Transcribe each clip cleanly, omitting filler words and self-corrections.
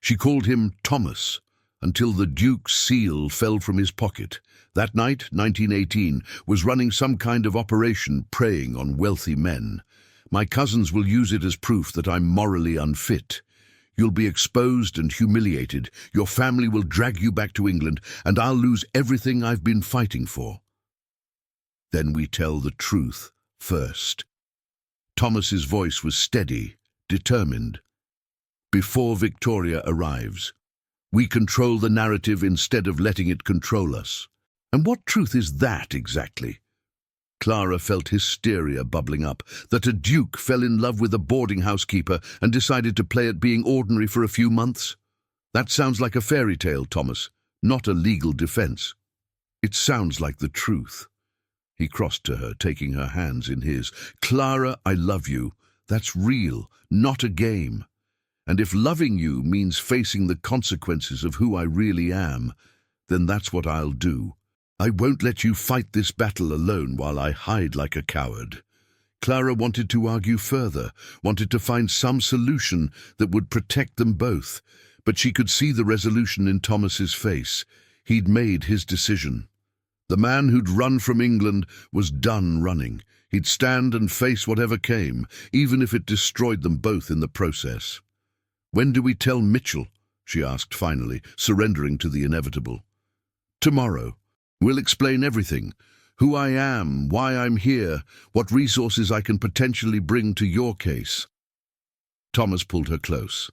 She called him Thomas, until the Duke's seal fell from his pocket. That night, 1918, was running some kind of operation preying on wealthy men. My cousins will use it as proof that I'm morally unfit. You'll be exposed and humiliated. Your family will drag you back to England, and I'll lose everything I've been fighting for. Then we tell the truth first. Thomas's voice was steady, determined. Before Victoria arrives, we control the narrative instead of letting it control us. And what truth is that exactly? Clara felt hysteria bubbling up, that a duke fell in love with a boarding house keeper and decided to play at being ordinary for a few months. That sounds like a fairy tale, Thomas, not a legal defense. It sounds like the truth. He crossed to her, taking her hands in his. Clara, I love you. That's real, not a game. And if loving you means facing the consequences of who I really am, then that's what I'll do. I won't let you fight this battle alone while I hide like a coward. Clara wanted to argue further, wanted to find some solution that would protect them both, but she could see the resolution in Thomas's face. He'd made his decision. The man who'd run from England was done running. He'd stand and face whatever came, even if it destroyed them both in the process. When do we tell Mitchell? She asked finally, surrendering to the inevitable. Tomorrow. We'll explain everything. Who I am, why I'm here, what resources I can potentially bring to your case. Thomas pulled her close.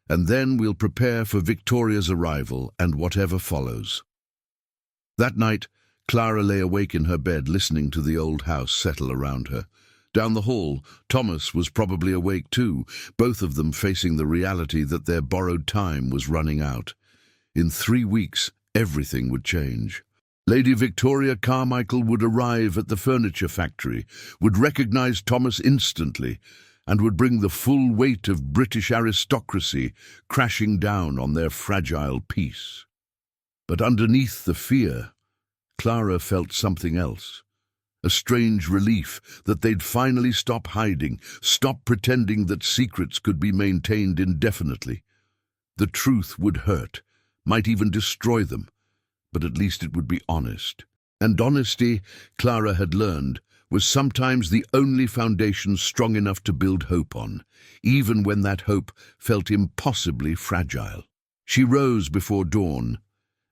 And then we'll prepare for Victoria's arrival and whatever follows. That night, Clara lay awake in her bed, listening to the old house settle around her. Down the hall, Thomas was probably awake too, both of them facing the reality that their borrowed time was running out. In 3 weeks, everything would change. Lady Victoria Carmichael would arrive at the furniture factory, would recognize Thomas instantly, and would bring the full weight of British aristocracy crashing down on their fragile peace. But underneath the fear, Clara felt something else. A strange relief that they'd finally stop hiding, stop pretending that secrets could be maintained indefinitely. The truth would hurt, might even destroy them, but at least it would be honest. And honesty, Clara had learned, was sometimes the only foundation strong enough to build hope on, even when that hope felt impossibly fragile. She rose before dawn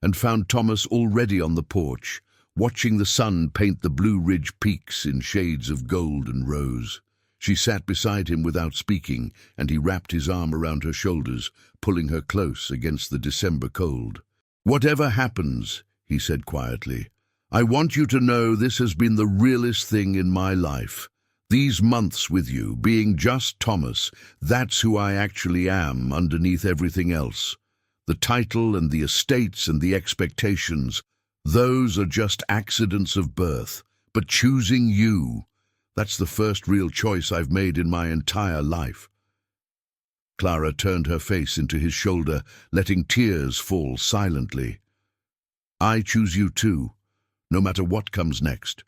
and found Thomas already on the porch, watching the sun paint the Blue Ridge peaks in shades of gold and rose. She sat beside him without speaking, and he wrapped his arm around her shoulders, pulling her close against the December cold. "Whatever happens," he said quietly, "I want you to know this has been the realest thing in my life. These months with you, being just Thomas, that's who I actually am underneath everything else. The title and the estates and the expectations, those are just accidents of birth. But choosing you, that's the first real choice I've made in my entire life." Clara turned her face into his shoulder, letting tears fall silently. "I choose you too, no matter what comes next."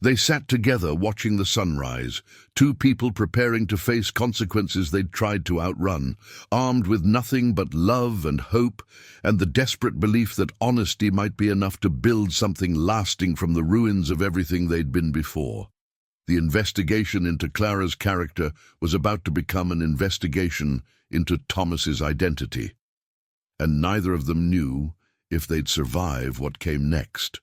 They sat together watching the sunrise, two people preparing to face consequences they'd tried to outrun, armed with nothing but love and hope and the desperate belief that honesty might be enough to build something lasting from the ruins of everything they'd been before. The investigation into Clara's character was about to become an investigation into Thomas's identity, and neither of them knew if they'd survive what came next.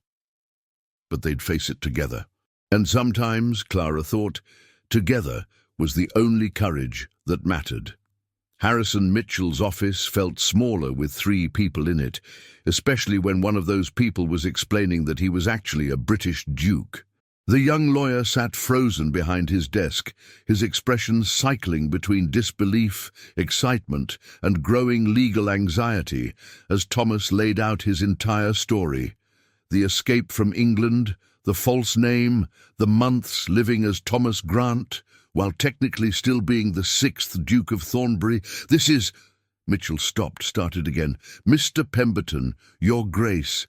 But they'd face it together. And sometimes, Clara thought, together was the only courage that mattered. Harrison Mitchell's office felt smaller with 3 people in it, especially when one of those people was explaining that he was actually a British duke. The young lawyer sat frozen behind his desk, his expression cycling between disbelief, excitement, and growing legal anxiety as Thomas laid out his entire story. The escape from England, the false name, the months living as Thomas Grant, while technically still being the 6th Duke of Thornbury. "This is—" Mitchell stopped, started again. "Mr. Pemberton, Your Grace,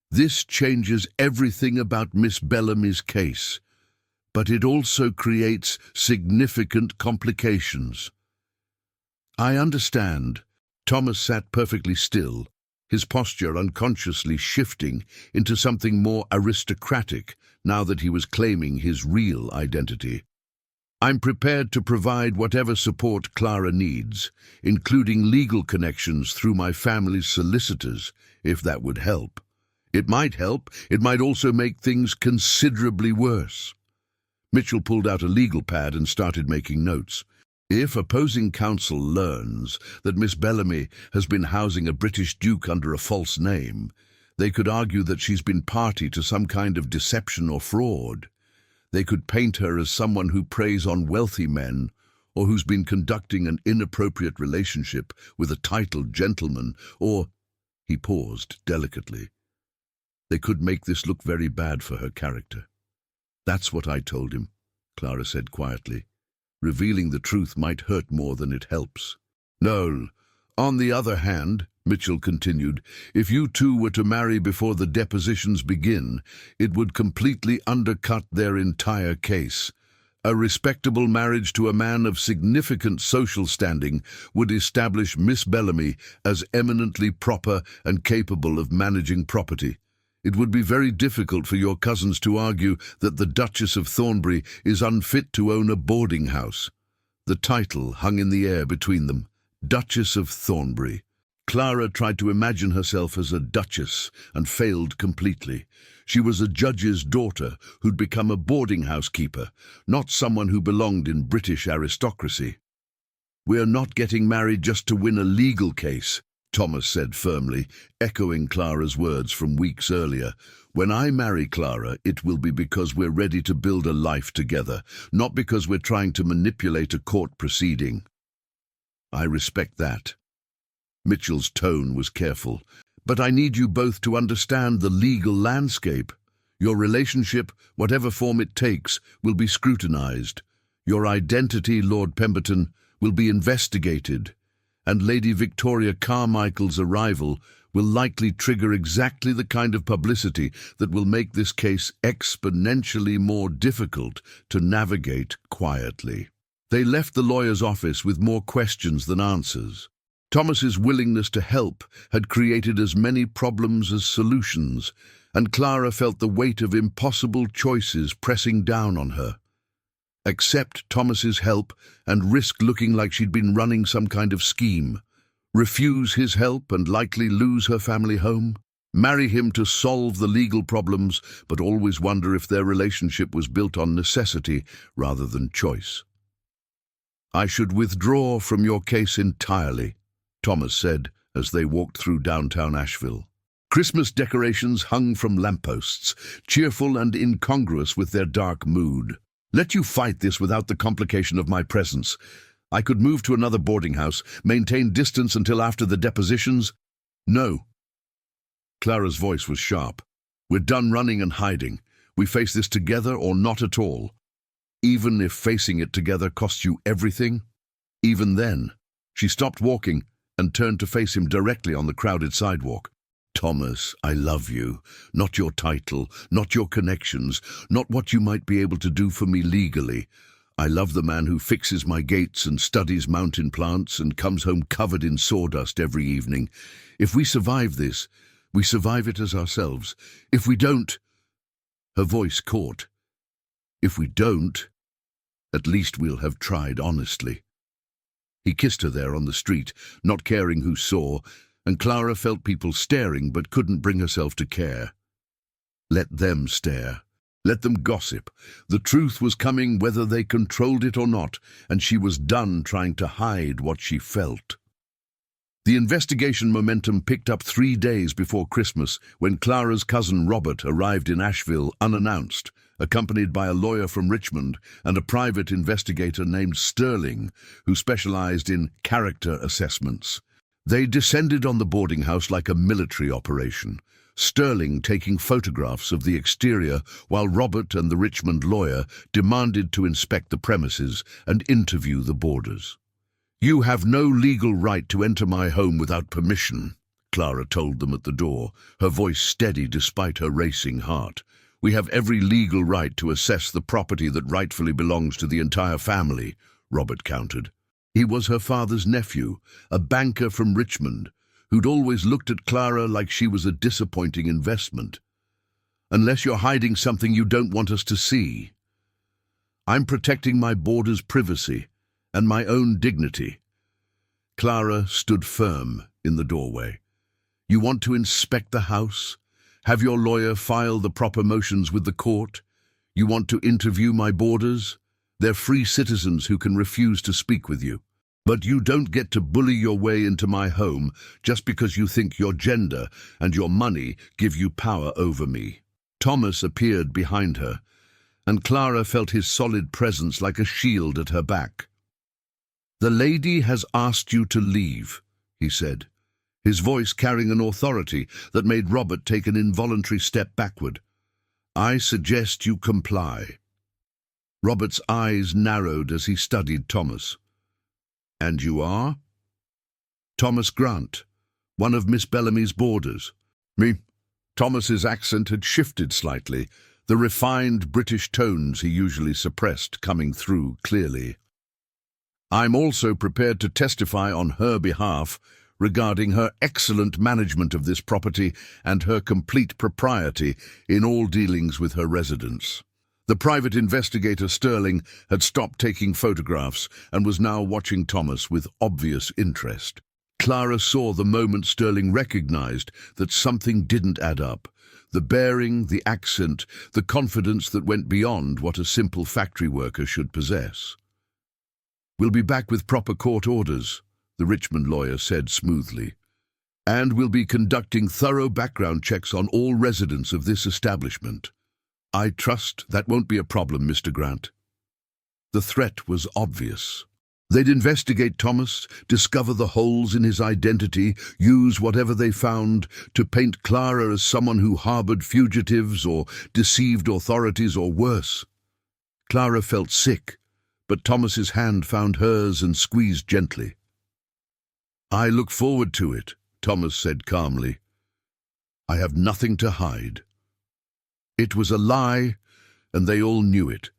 this changes everything about Miss Bellamy's case, but it also creates significant complications." I understand. Thomas sat perfectly still, his posture unconsciously shifting into something more aristocratic now that he was claiming his real identity. I'm prepared to provide whatever support Clara needs, including legal connections through my family's solicitors, if that would help. It might help. It might also make things considerably worse. Mitchell pulled out a legal pad and started making notes. If opposing counsel learns that Miss Bellamy has been housing a British duke under a false name, they could argue that she's been party to some kind of deception or fraud. They could paint her as someone who preys on wealthy men or who's been conducting an inappropriate relationship with a titled gentleman, or— He paused delicately. They could make this look very bad for her character. That's what I told him, Clara said quietly. Revealing the truth might hurt more than it helps. No, on the other hand, Mitchell continued, if you two were to marry before the depositions begin, it would completely undercut their entire case. A respectable marriage to a man of significant social standing would establish Miss Bellamy as eminently proper and capable of managing property. It would be very difficult for your cousins to argue that the Duchess of Thornbury is unfit to own a boarding house. The title hung in the air between them, Duchess of Thornbury. Clara tried to imagine herself as a duchess and failed completely. She was a judge's daughter who'd become a boarding house keeper, not someone who belonged in British aristocracy. We're not getting married just to win a legal case, Thomas said firmly, echoing Clara's words from weeks earlier. When I marry Clara, it will be because we're ready to build a life together, not because we're trying to manipulate a court proceeding. I respect that. Mitchell's tone was careful. But I need you both to understand the legal landscape. Your relationship, whatever form it takes, will be scrutinized. Your identity, Lord Pemberton, will be investigated. And Lady Victoria Carmichael's arrival will likely trigger exactly the kind of publicity that will make this case exponentially more difficult to navigate quietly. They left the lawyer's office with more questions than answers. Thomas's willingness to help had created as many problems as solutions, and Clara felt the weight of impossible choices pressing down on her. Accept Thomas's help and risk looking like she'd been running some kind of scheme. Refuse his help and likely lose her family home. Marry him to solve the legal problems, but always wonder if their relationship was built on necessity rather than choice. I should withdraw from your case entirely, Thomas said as they walked through downtown Asheville. Christmas decorations hung from lampposts, cheerful and incongruous with their dark mood. Let you fight this without the complication of my presence. I could move to another boarding house, maintain distance until after the depositions. No. Clara's voice was sharp. We're done running and hiding. We face this together or not at all. Even if facing it together costs you everything. Even then, she stopped walking and turned to face him directly on the crowded sidewalk. Thomas, I love you. Not your title, not your connections, not what you might be able to do for me legally. I love the man who fixes my gates and studies mountain plants and comes home covered in sawdust every evening. If we survive this, we survive it as ourselves. If we don't— Her voice caught. If we don't, at least we'll have tried honestly. He kissed her there on the street, not caring who saw, and Clara felt people staring but couldn't bring herself to care. Let them stare. Let them gossip. The truth was coming whether they controlled it or not, and she was done trying to hide what she felt. The investigation momentum picked up 3 days before Christmas when Clara's cousin Robert arrived in Asheville unannounced, accompanied by a lawyer from Richmond and a private investigator named Sterling, who specialized in character assessments. They descended on the boarding house like a military operation, Sterling taking photographs of the exterior while Robert and the Richmond lawyer demanded to inspect the premises and interview the boarders. You have no legal right to enter my home without permission, Clara told them at the door, her voice steady despite her racing heart. We have every legal right to assess the property that rightfully belongs to the entire family, Robert countered. He was her father's nephew, a banker from Richmond, who'd always looked at Clara like she was a disappointing investment. "Unless you're hiding something you don't want us to see. I'm protecting my boarder's privacy and my own dignity." Clara stood firm in the doorway. "You want to inspect the house? Have your lawyer file the proper motions with the court? You want to interview my boarders? They're free citizens who can refuse to speak with you. But you don't get to bully your way into my home just because you think your gender and your money give you power over me." Thomas appeared behind her, and Clara felt his solid presence like a shield at her back. "The lady has asked you to leave," he said, his voice carrying an authority that made Robert take an involuntary step backward. "I suggest you comply." Robert's eyes narrowed as he studied Thomas. "And you are?" "Thomas Grant, one of Miss Bellamy's boarders." "Me?" Thomas's accent had shifted slightly, the refined British tones he usually suppressed coming through clearly. "I'm also prepared to testify on her behalf regarding her excellent management of this property and her complete propriety in all dealings with her residents." The private investigator Sterling had stopped taking photographs and was now watching Thomas with obvious interest. Clara saw the moment Sterling recognized that something didn't add up. The bearing, the accent, the confidence that went beyond what a simple factory worker should possess. "We'll be back with proper court orders," the Richmond lawyer said smoothly. "And we'll be conducting thorough background checks on all residents of this establishment. I trust that won't be a problem, Mr. Grant." The threat was obvious. They'd investigate Thomas, discover the holes in his identity, use whatever they found to paint Clara as someone who harbored fugitives or deceived authorities or worse. Clara felt sick, but Thomas's hand found hers and squeezed gently. "I look forward to it," Thomas said calmly. "I have nothing to hide." It was a lie, and they all knew it.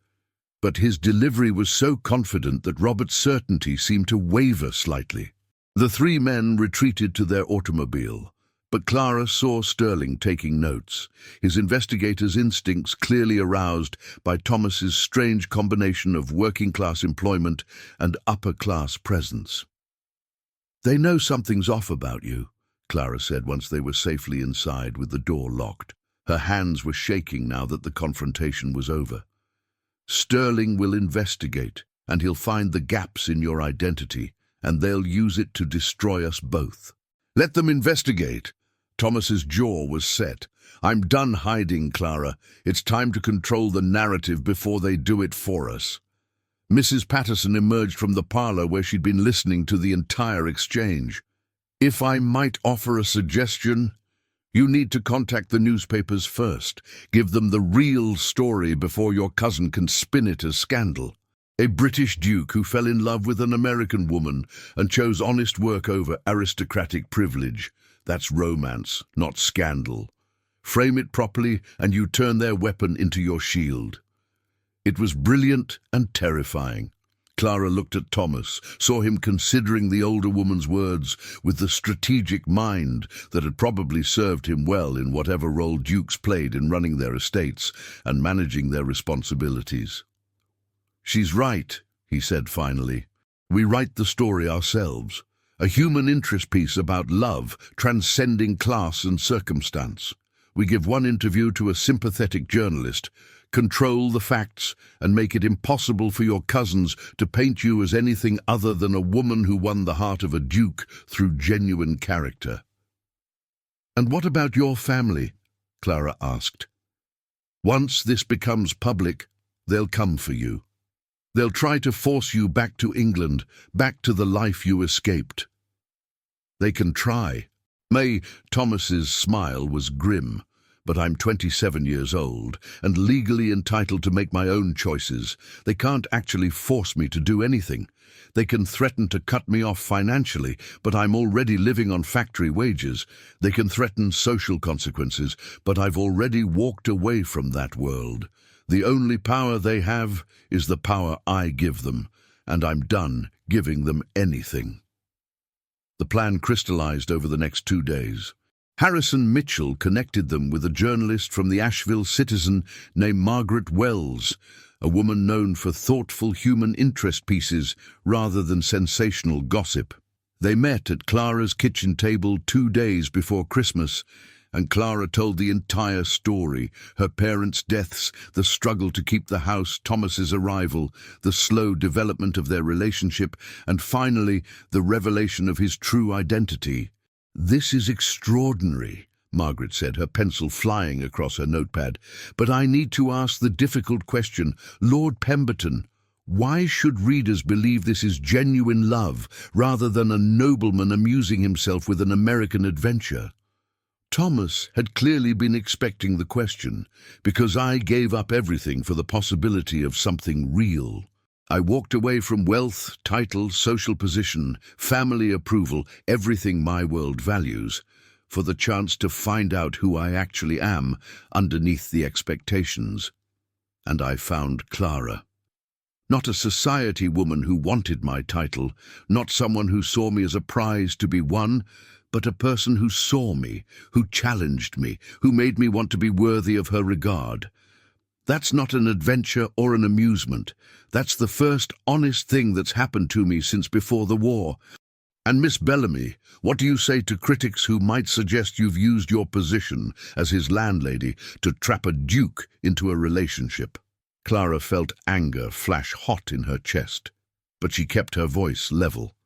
But his delivery was so confident that Robert's certainty seemed to waver slightly. The three men retreated to their automobile, but Clara saw Sterling taking notes, his investigator's instincts clearly aroused by Thomas's strange combination of working-class employment and upper-class presence. "They know something's off about you," Clara said once they were safely inside with the door locked. Her hands were shaking now that the confrontation was over. "Sterling will investigate, and he'll find the gaps in your identity, and they'll use it to destroy us both." "Let them investigate." Thomas's jaw was set. "I'm done hiding, Clara. It's time to control the narrative before they do it for us." Mrs. Patterson emerged from the parlor where she'd been listening to the entire exchange. "If I might offer a suggestion, you need to contact the newspapers first. Give them the real story before your cousin can spin it as scandal. A British duke who fell in love with an American woman and chose honest work over aristocratic privilege. That's romance, not scandal. Frame it properly and you turn their weapon into your shield." It was brilliant and terrifying. Clara looked at Thomas, saw him considering the older woman's words with the strategic mind that had probably served him well in whatever role dukes played in running their estates and managing their responsibilities. "She's right," he said finally. "We write the story ourselves. A human interest piece about love transcending class and circumstance. We give one interview to a sympathetic journalist, control the facts, and make it impossible for your cousins to paint you as anything other than a woman who won the heart of a duke through genuine character." "And what about your family?" Clara asked. "Once this becomes public, they'll come for you. They'll try to force you back to England, back to the life you escaped. They can try." Thomas's smile was grim. "But I'm 27 years old and legally entitled to make my own choices. They can't actually force me to do anything. They can threaten to cut me off financially, but I'm already living on factory wages. They can threaten social consequences, but I've already walked away from that world. The only power they have is the power I give them, and I'm done giving them anything. The plan crystallized over the next 2 days. Harrison Mitchell connected them with a journalist from the Asheville Citizen named Margaret Wells, a woman known for thoughtful human interest pieces rather than sensational gossip. They met at Clara's kitchen table 2 days before Christmas, and Clara told the entire story: her parents' deaths, the struggle to keep the house, Thomas's arrival, the slow development of their relationship, and finally the revelation of his true identity. "This is extraordinary," Margaret said, her pencil flying across her notepad. "But I need to ask the difficult question. Lord Pemberton, why should readers believe this is genuine love rather than a nobleman amusing himself with an American adventure?" Thomas had clearly been expecting the question, because I gave up everything for the possibility of something real. I walked away from wealth, title, social position, family approval, everything my world values, for the chance to find out who I actually am underneath the expectations. And I found Clara. Not a society woman who wanted my title, not someone who saw me as a prize to be won, but a person who saw me, who challenged me, who made me want to be worthy of her regard. That's not an adventure or an amusement. That's the first honest thing that's happened to me since before the war. And Miss Bellamy, what do you say to critics who might suggest you've used your position as his landlady to trap a duke into a relationship? Clara felt anger flash hot in her chest, but she kept her voice level.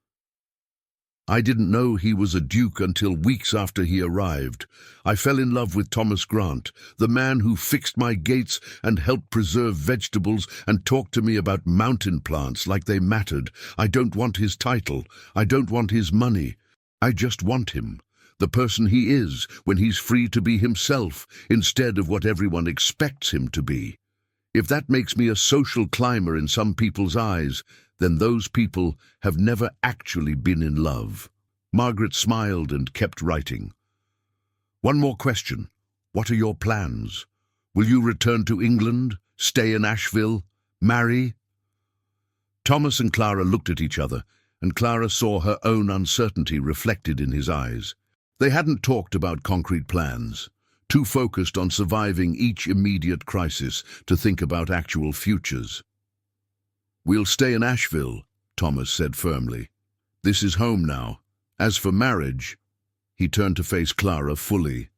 "I didn't know he was a duke until weeks after he arrived. I fell in love with Thomas Grant, the man who fixed my gates and helped preserve vegetables and talked to me about mountain plants like they mattered. I don't want his title. I don't want his money. I just want him, the person he is when he's free to be himself instead of what everyone expects him to be. If that makes me a social climber in some people's eyes, then those people have never actually been in love." Margaret smiled and kept writing. "One more question. What are your plans? Will you return to England, stay in Asheville, marry?" Thomas and Clara looked at each other, and Clara saw her own uncertainty reflected in his eyes. They hadn't talked about concrete plans, too focused on surviving each immediate crisis to think about actual futures. "We'll stay in Asheville," Thomas said firmly. "This is home now. As for marriage," he turned to face Clara fully.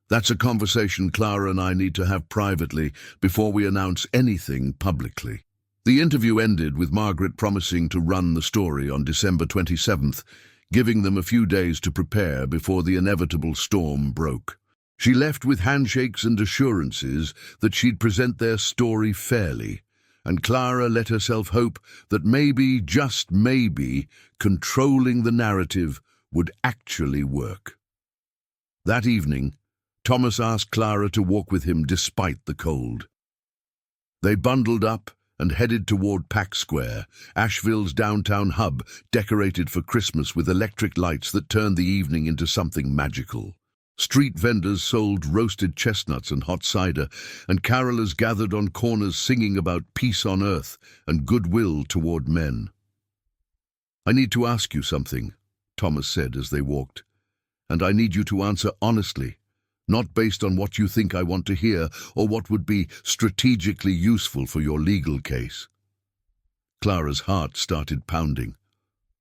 "That's a conversation Clara and I need to have privately before we announce anything publicly." The interview ended with Margaret promising to run the story on December 27th, giving them a few days to prepare before the inevitable storm broke. She left with handshakes and assurances that she'd present their story fairly, and Clara let herself hope that maybe, just maybe, controlling the narrative would actually work. That evening, Thomas asked Clara to walk with him despite the cold. They bundled up and headed toward Pack Square, Asheville's downtown hub, decorated for Christmas with electric lights that turned the evening into something magical. Street vendors sold roasted chestnuts and hot cider, and carolers gathered on corners singing about peace on earth and goodwill toward men. "I need to ask you something," Thomas said as they walked, "and I need you to answer honestly, not based on what you think I want to hear or what would be strategically useful for your legal case." Clara's heart started pounding.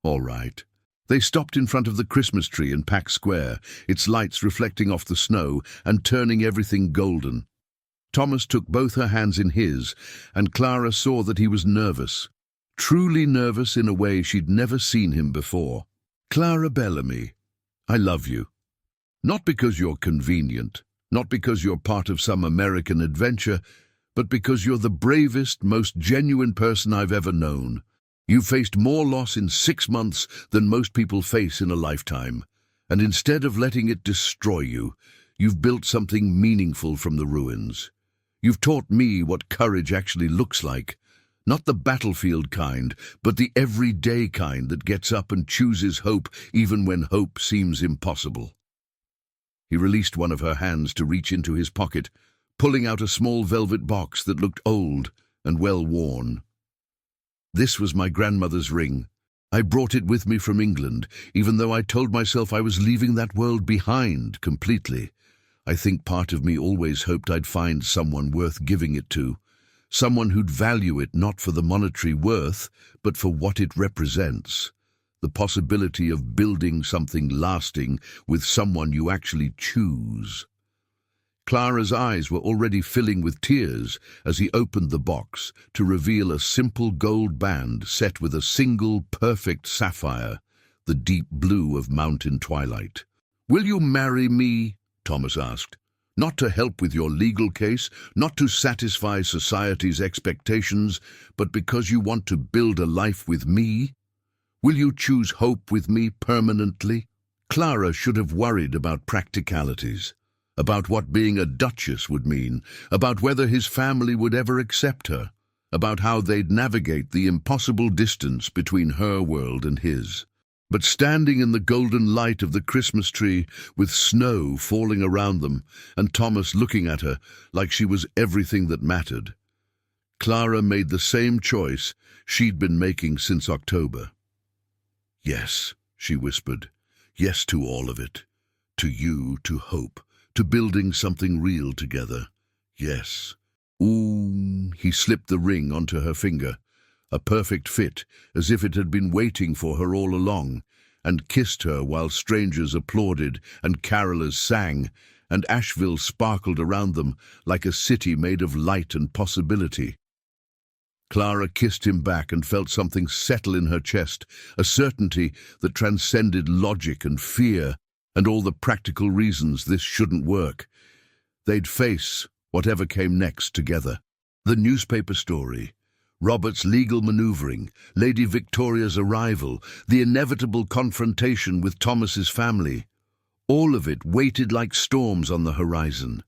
"All right." They stopped in front of the Christmas tree in Pack Square, its lights reflecting off the snow and turning everything golden. Thomas took both her hands in his, and Clara saw that he was nervous, truly nervous in a way she'd never seen him before. "Clara Bellamy, I love you. Not because you're convenient, not because you're part of some American adventure, but because you're the bravest, most genuine person I've ever known. You faced more loss in 6 months than most people face in a lifetime, and instead of letting it destroy you, you've built something meaningful from the ruins. You've taught me what courage actually looks like, not the battlefield kind, but the everyday kind that gets up and chooses hope even when hope seems impossible." He released one of her hands to reach into his pocket, pulling out a small velvet box that looked old and well worn. This was my grandmother's ring. I brought it with me from England, even though I told myself I was leaving that world behind completely. I think part of me always hoped I'd find someone worth giving it to, someone who'd value it not for the monetary worth, but for what it represents. The possibility of building something lasting with someone you actually choose. Clara's eyes were already filling with tears as he opened the box to reveal a simple gold band set with a single perfect sapphire, the deep blue of mountain twilight. "Will you marry me?" Thomas asked. "Not to help with your legal case, not to satisfy society's expectations, but because you want to build a life with me? Will you choose hope with me permanently?" Clara should have worried about practicalities, about what being a duchess would mean, about whether his family would ever accept her, about how they'd navigate the impossible distance between her world and his. But standing in the golden light of the Christmas tree, with snow falling around them, and Thomas looking at her like she was everything that mattered, Clara made the same choice she'd been making since October. "Yes," she whispered. "Yes to all of it. To you, to hope, to building something real together. Yes." Ooh, he slipped the ring onto her finger, a perfect fit, as if it had been waiting for her all along, and kissed her while strangers applauded and carolers sang, and Asheville sparkled around them like a city made of light and possibility. Clara kissed him back and felt something settle in her chest, a certainty that transcended logic and fear and all the practical reasons this shouldn't work. They'd face whatever came next together. The newspaper story, Robert's legal maneuvering, Lady Victoria's arrival, the inevitable confrontation with Thomas's family. All of it waited like storms on the horizon.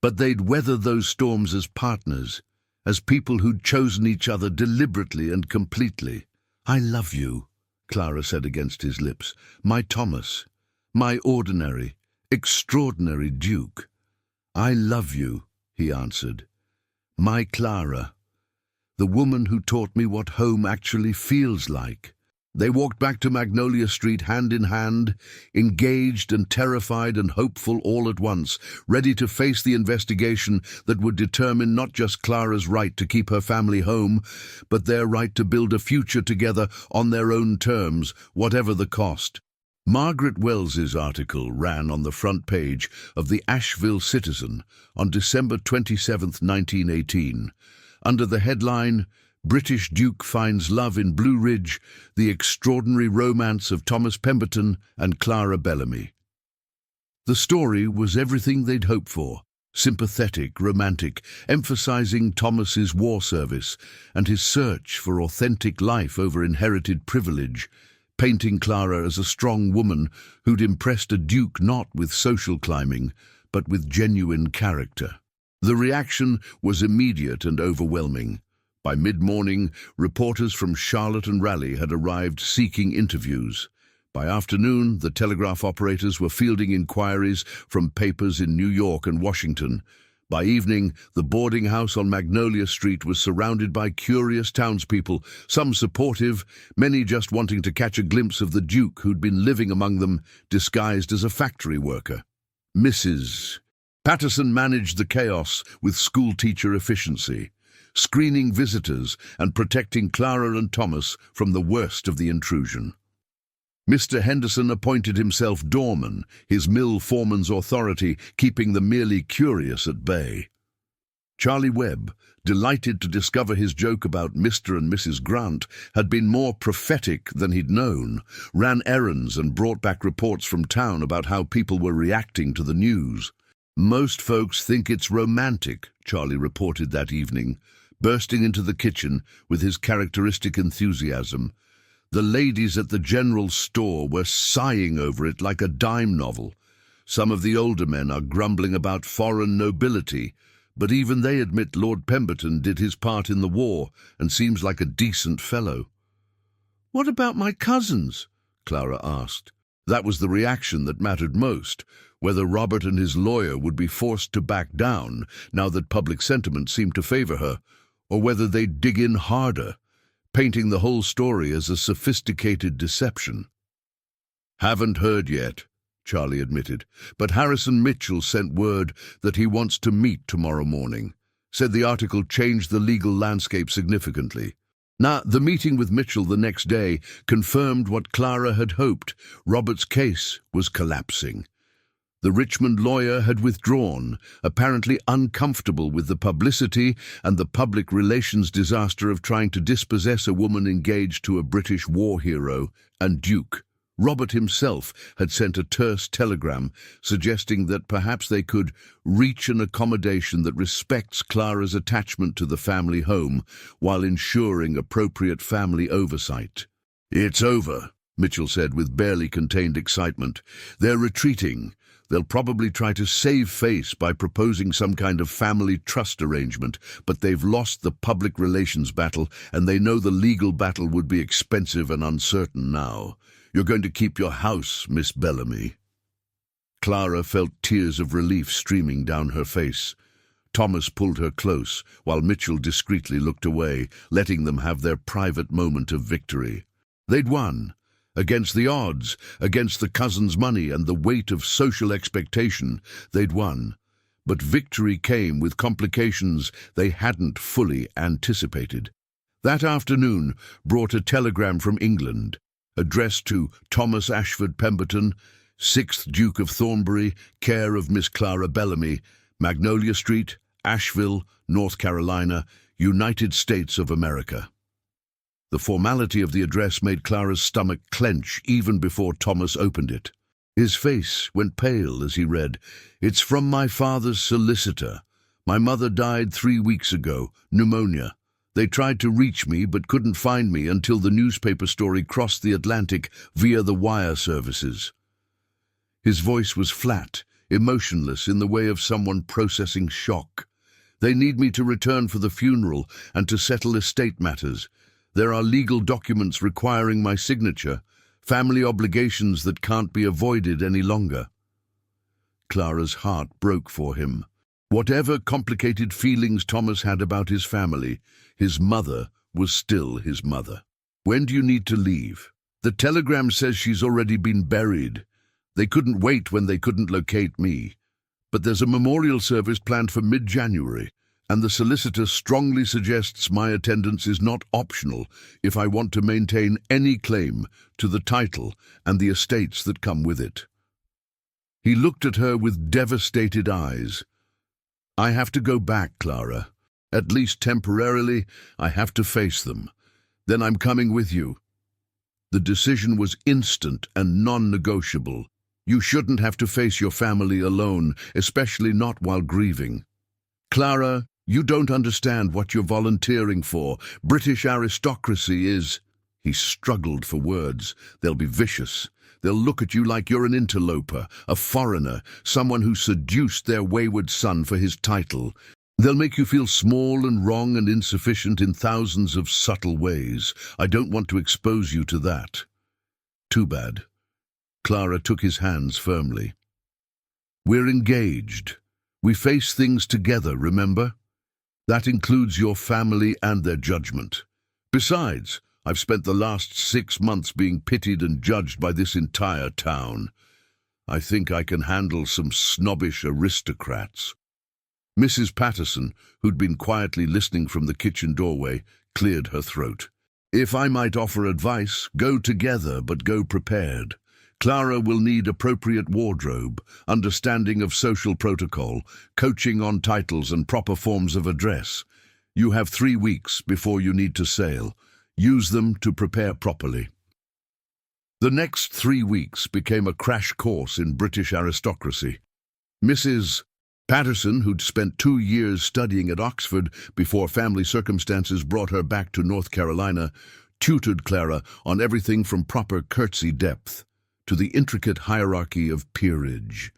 But they'd weather those storms as partners, as people who'd chosen each other deliberately and completely. "I love you," Clara said against his lips. "My Thomas, my ordinary, extraordinary Duke." "I love you," he answered. "My Clara, the woman who taught me what home actually feels like." They walked back to Magnolia Street hand in hand, engaged and terrified and hopeful all at once, ready to face the investigation that would determine not just Clara's right to keep her family home, but their right to build a future together on their own terms, whatever the cost. Margaret Wells's article ran on the front page of the Asheville Citizen on December 27, 1918, under the headline, "British Duke Finds Love in Blue Ridge, The Extraordinary Romance of Thomas Pemberton and Clara Bellamy." The story was everything they'd hoped for, sympathetic, romantic, emphasizing Thomas's war service and his search for authentic life over inherited privilege, painting Clara as a strong woman who'd impressed a duke not with social climbing, but with genuine character. The reaction was immediate and overwhelming. By mid-morning, reporters from Charlotte and Raleigh had arrived seeking interviews. By afternoon, the telegraph operators were fielding inquiries from papers in New York and Washington. By evening, the boarding house on Magnolia Street was surrounded by curious townspeople, some supportive, many just wanting to catch a glimpse of the Duke who'd been living among them, disguised as a factory worker. Mrs. Patterson managed the chaos with schoolteacher efficiency, screening visitors and protecting Clara and Thomas from the worst of the intrusion. Mr. Henderson appointed himself doorman, his mill foreman's authority keeping the merely curious at bay. Charlie Webb, delighted to discover his joke about Mr. and Mrs. Grant had been more prophetic than he'd known, ran errands and brought back reports from town about how people were reacting to the news. "Most folks think it's romantic," Charlie reported that evening, bursting into the kitchen with his characteristic enthusiasm. The ladies at the general store were sighing over it like a dime novel. Some of the older men are grumbling about foreign nobility, but even they admit Lord Pemberton did his part in the war and seems like a decent fellow. "What about my cousins?" Clara asked. That was the reaction that mattered most, whether Robert and his lawyer would be forced to back down now that public sentiment seemed to favor her, or whether they'd dig in harder. painting the whole story as a sophisticated deception. "Haven't heard yet," Charlie admitted, "but Harrison Mitchell sent word that he wants to meet tomorrow morning. Said the article changed the legal landscape significantly." Now, the meeting with Mitchell the next day confirmed what Clara had hoped. Robert's case was collapsing. The Richmond lawyer had withdrawn, apparently uncomfortable with the publicity and the public relations disaster of trying to dispossess a woman engaged to a British war hero and duke. Robert himself had sent a terse telegram suggesting that perhaps they could reach an accommodation that respects Clara's attachment to the family home while ensuring appropriate family oversight. "It's over," Mitchell said with barely contained excitement. "They're retreating. They'll probably try to save face by proposing some kind of family trust arrangement, but they've lost the public relations battle, and they know the legal battle would be expensive and uncertain now. You're going to keep your house, Miss Bellamy." Clara felt tears of relief streaming down her face. Thomas pulled her close, while Mitchell discreetly looked away, letting them have their private moment of victory. They'd won. Against the odds, against the cousins' money and the weight of social expectation, they'd won. But victory came with complications they hadn't fully anticipated. That afternoon brought a telegram from England, addressed to Thomas Ashford Pemberton, 6th Duke of Thornbury, care of Miss Clara Bellamy, Magnolia Street, Asheville, North Carolina, United States of America. The formality of the address made Clara's stomach clench even before Thomas opened it. His face went pale as he read, "It's from my father's solicitor. My mother died 3 weeks ago, pneumonia. They tried to reach me but couldn't find me until the newspaper story crossed the Atlantic via the wire services." His voice was flat, emotionless, in the way of someone processing shock. "They need me to return for the funeral and to settle estate matters. There are legal documents requiring my signature, family obligations that can't be avoided any longer." Clara's heart broke for him. Whatever complicated feelings Thomas had about his family, his mother was still his mother. "When do you need to leave?" "The telegram says she's already been buried. They couldn't wait when they couldn't locate me. But there's a memorial service planned for mid-January, and the solicitor strongly suggests my attendance is not optional if I want to maintain any claim to the title and the estates that come with it." He looked at her with devastated eyes. "I have to go back, Clara. At least temporarily, I have to face them. Then I'm coming with you." The decision was instant and non-negotiable. You shouldn't have to face your family alone, especially not while grieving. "Clara, you don't understand what you're volunteering for. British aristocracy is—" He struggled for words. "They'll be vicious. They'll look at you like you're an interloper, a foreigner, someone who seduced their wayward son for his title. They'll make you feel small and wrong and insufficient in thousands of subtle ways. I don't want to expose you to that." "Too bad." Clara took his hands firmly. "We're engaged. We face things together, remember? That includes your family and their judgment. Besides, I've spent the last 6 months being pitied and judged by this entire town. I think I can handle some snobbish aristocrats." Mrs. Patterson, who'd been quietly listening from the kitchen doorway, cleared her throat. "If I might offer advice, go together but go prepared. Clara will need appropriate wardrobe, understanding of social protocol, coaching on titles and proper forms of address. You have 3 weeks before you need to sail. Use them to prepare properly." The next 3 weeks became a crash course in British aristocracy. Mrs. Patterson, who'd spent 2 years studying at Oxford before family circumstances brought her back to North Carolina, tutored Clara on everything from proper curtsy depth to the intricate hierarchy of peerage.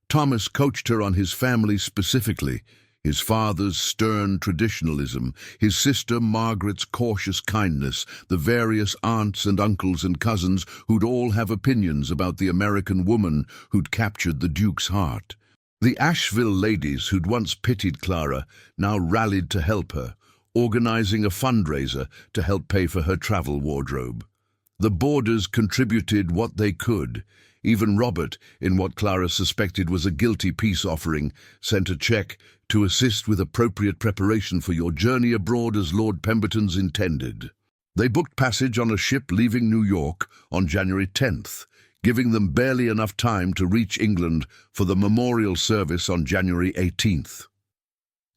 Thomas coached her on his family specifically, his father's stern traditionalism, his sister Margaret's cautious kindness, the various aunts and uncles and cousins who'd all have opinions about the American woman who'd captured the Duke's heart. The Asheville ladies who'd once pitied Clara now rallied to help her, organizing a fundraiser to help pay for her travel wardrobe. The boarders contributed what they could. Even Robert, in what Clara suspected was a guilty peace offering, sent a check to assist with appropriate preparation for your journey abroad as Lord Pemberton's intended. They booked passage on a ship leaving New York on January 10th, giving them barely enough time to reach England for the memorial service on January 18th.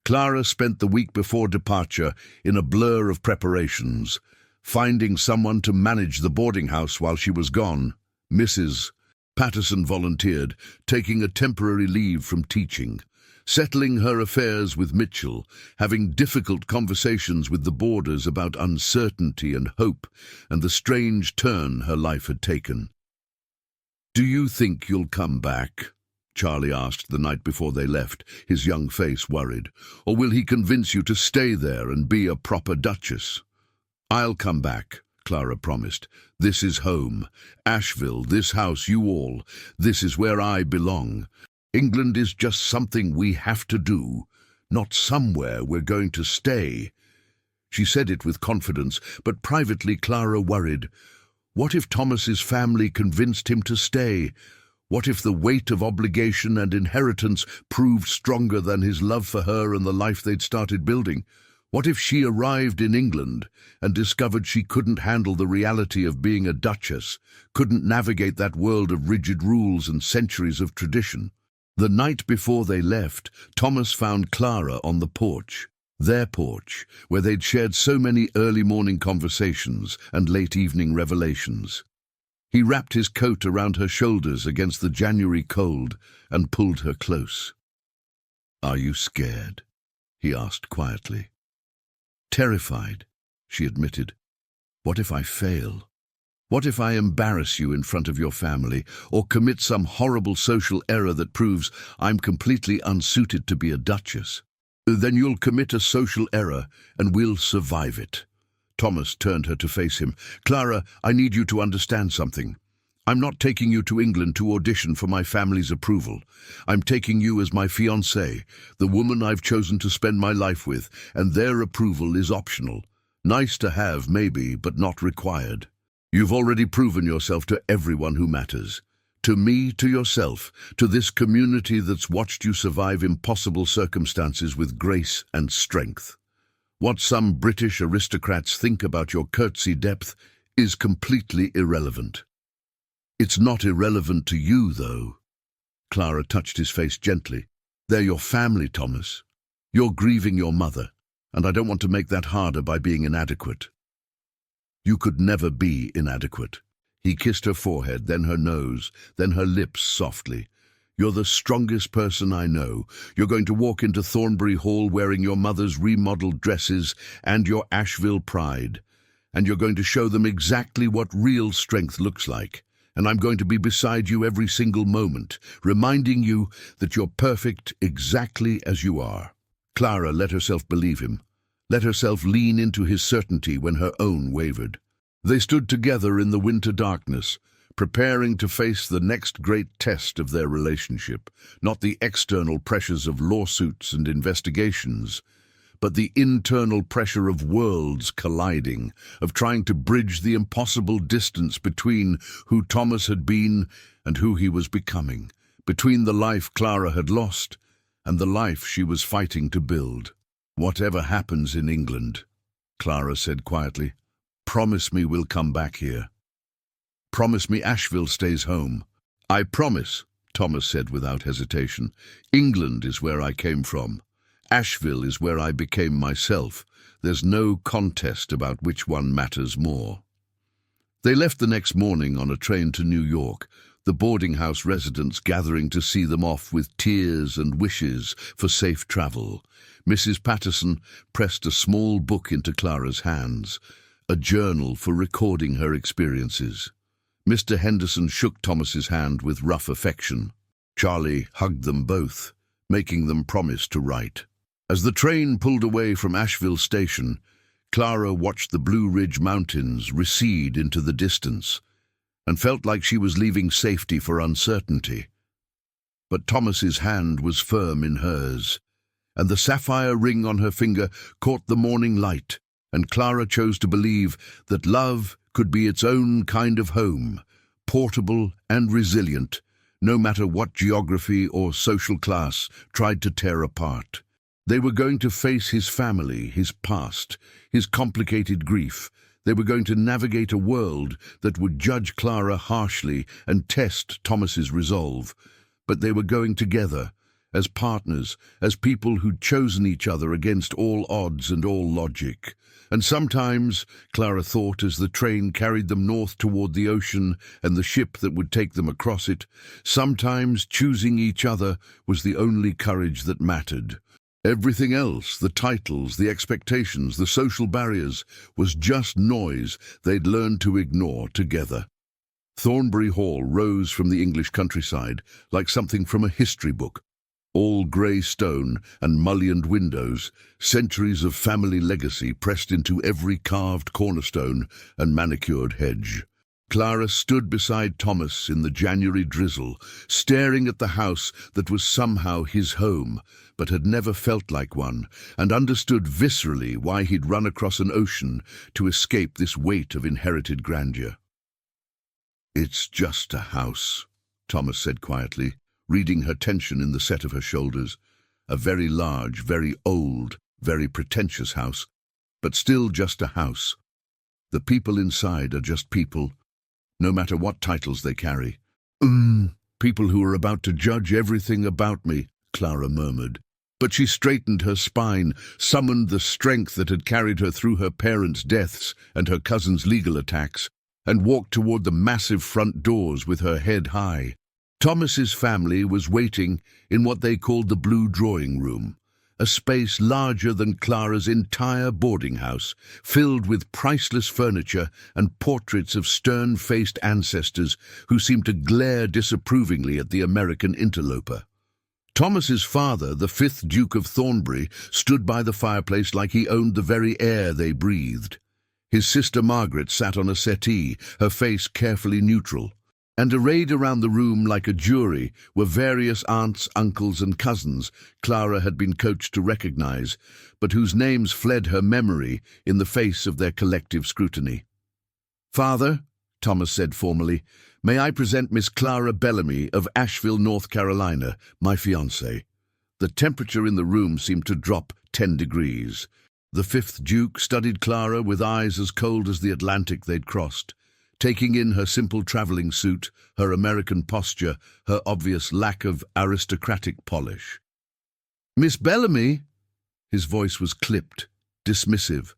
Clara spent the week before departure in a blur of preparations, finding someone to manage the boarding house while she was gone. Mrs. Patterson volunteered, taking a temporary leave from teaching, settling her affairs with Mitchell, having difficult conversations with the boarders about uncertainty and hope and the strange turn her life had taken. "Do you think you'll come back?" Charlie asked the night before they left, his young face worried. "Or will he convince you to stay there and be a proper duchess?" "I'll come back," Clara promised. "This is home. Asheville, this house, you all. This is where I belong. England is just something we have to do, not somewhere we're going to stay." She said it with confidence, but privately Clara worried. What if Thomas's family convinced him to stay? What if the weight of obligation and inheritance proved stronger than his love for her and the life they'd started building? What if she arrived in England and discovered she couldn't handle the reality of being a duchess, couldn't navigate that world of rigid rules and centuries of tradition? The night before they left, Thomas found Clara on the porch, their porch, where they'd shared so many early morning conversations and late evening revelations. He wrapped his coat around her shoulders against the January cold and pulled her close. "Are you scared?" he asked quietly. "Terrified," she admitted. "What if I fail? What if I embarrass you in front of your family, or commit some horrible social error that proves I'm completely unsuited to be a duchess? Then you'll commit a social error, and we'll survive it." Thomas turned her to face him. "Clara, I need you to understand something. I'm not taking you to England to audition for my family's approval. I'm taking you as my fiancée, the woman I've chosen to spend my life with, and their approval is optional. Nice to have, maybe, but not required. You've already proven yourself to everyone who matters. To me, to yourself, to this community that's watched you survive impossible circumstances with grace and strength. What some British aristocrats think about your curtsy depth is completely irrelevant." "It's not irrelevant to you, though." Clara touched his face gently. "They're your family, Thomas. You're grieving your mother, and I don't want to make that harder by being inadequate." "You could never be inadequate." He kissed her forehead, then her nose, then her lips softly. "You're the strongest person I know. You're going to walk into Thornbury Hall wearing your mother's remodeled dresses and your Asheville pride. And you're going to show them exactly what real strength looks like. And I'm going to be beside you every single moment, reminding you that you're perfect exactly as you are." Clara let herself believe him, let herself lean into his certainty when her own wavered. They stood together in the winter darkness, preparing to face the next great test of their relationship, not the external pressures of lawsuits and investigations, but the internal pressure of worlds colliding, of trying to bridge the impossible distance between who Thomas had been and who he was becoming, between the life Clara had lost and the life she was fighting to build. "Whatever happens in England," Clara said quietly, "promise me we'll come back here. Promise me Asheville stays home." "I promise," Thomas said without hesitation. "England is where I came from. Asheville is where I became myself. There's no contest about which one matters more." They left the next morning on a train to New York, the boarding house residents gathering to see them off with tears and wishes for safe travel. Mrs. Patterson pressed a small book into Clara's hands, a journal for recording her experiences. Mr. Henderson shook Thomas's hand with rough affection. Charlie hugged them both, making them promise to write. As the train pulled away from Asheville Station, Clara watched the Blue Ridge Mountains recede into the distance and felt like she was leaving safety for uncertainty. But Thomas's hand was firm in hers, and the sapphire ring on her finger caught the morning light, and Clara chose to believe that love could be its own kind of home, portable and resilient, no matter what geography or social class tried to tear apart. They were going to face his family, his past, his complicated grief. They were going to navigate a world that would judge Clara harshly and test Thomas's resolve. But they were going together, as partners, as people who'd chosen each other against all odds and all logic. And sometimes, Clara thought, as the train carried them north toward the ocean and the ship that would take them across it, sometimes choosing each other was the only courage that mattered. Everything else, the titles, the expectations, the social barriers, was just noise they'd learned to ignore together. Thornbury Hall rose from the English countryside like something from a history book. All grey stone and mullioned windows, centuries of family legacy pressed into every carved cornerstone and manicured hedge. Clara stood beside Thomas in the January drizzle, staring at the house that was somehow his home, but had never felt like one, and understood viscerally why he'd run across an ocean to escape this weight of inherited grandeur. "It's just a house," Thomas said quietly, reading her tension in the set of her shoulders. A very large, very old, very pretentious house, but still just a house. The people inside are just people, no matter what titles they carry. People who are about to judge everything about me," Clara murmured. But she straightened her spine, summoned the strength that had carried her through her parents' deaths and her cousin's legal attacks, and walked toward the massive front doors with her head high. Thomas's family was waiting in what they called the blue drawing room, a space larger than Clara's entire boarding house, filled with priceless furniture and portraits of stern-faced ancestors who seemed to glare disapprovingly at the American interloper. Thomas's father, the 5th Duke of Thornbury, stood by the fireplace like he owned the very air they breathed. His sister Margaret sat on a settee, her face carefully neutral. And arrayed around the room like a jury were various aunts, uncles, and cousins Clara had been coached to recognize, but whose names fled her memory in the face of their collective scrutiny. "Father," Thomas said formally, "may I present Miss Clara Bellamy of Asheville, North Carolina, my fiancée." The temperature in the room seemed to drop 10 degrees. The 5th Duke studied Clara with eyes as cold as the Atlantic they'd crossed, taking in her simple traveling suit, her American posture, her obvious lack of aristocratic polish. "Miss Bellamy?" His voice was clipped, dismissive.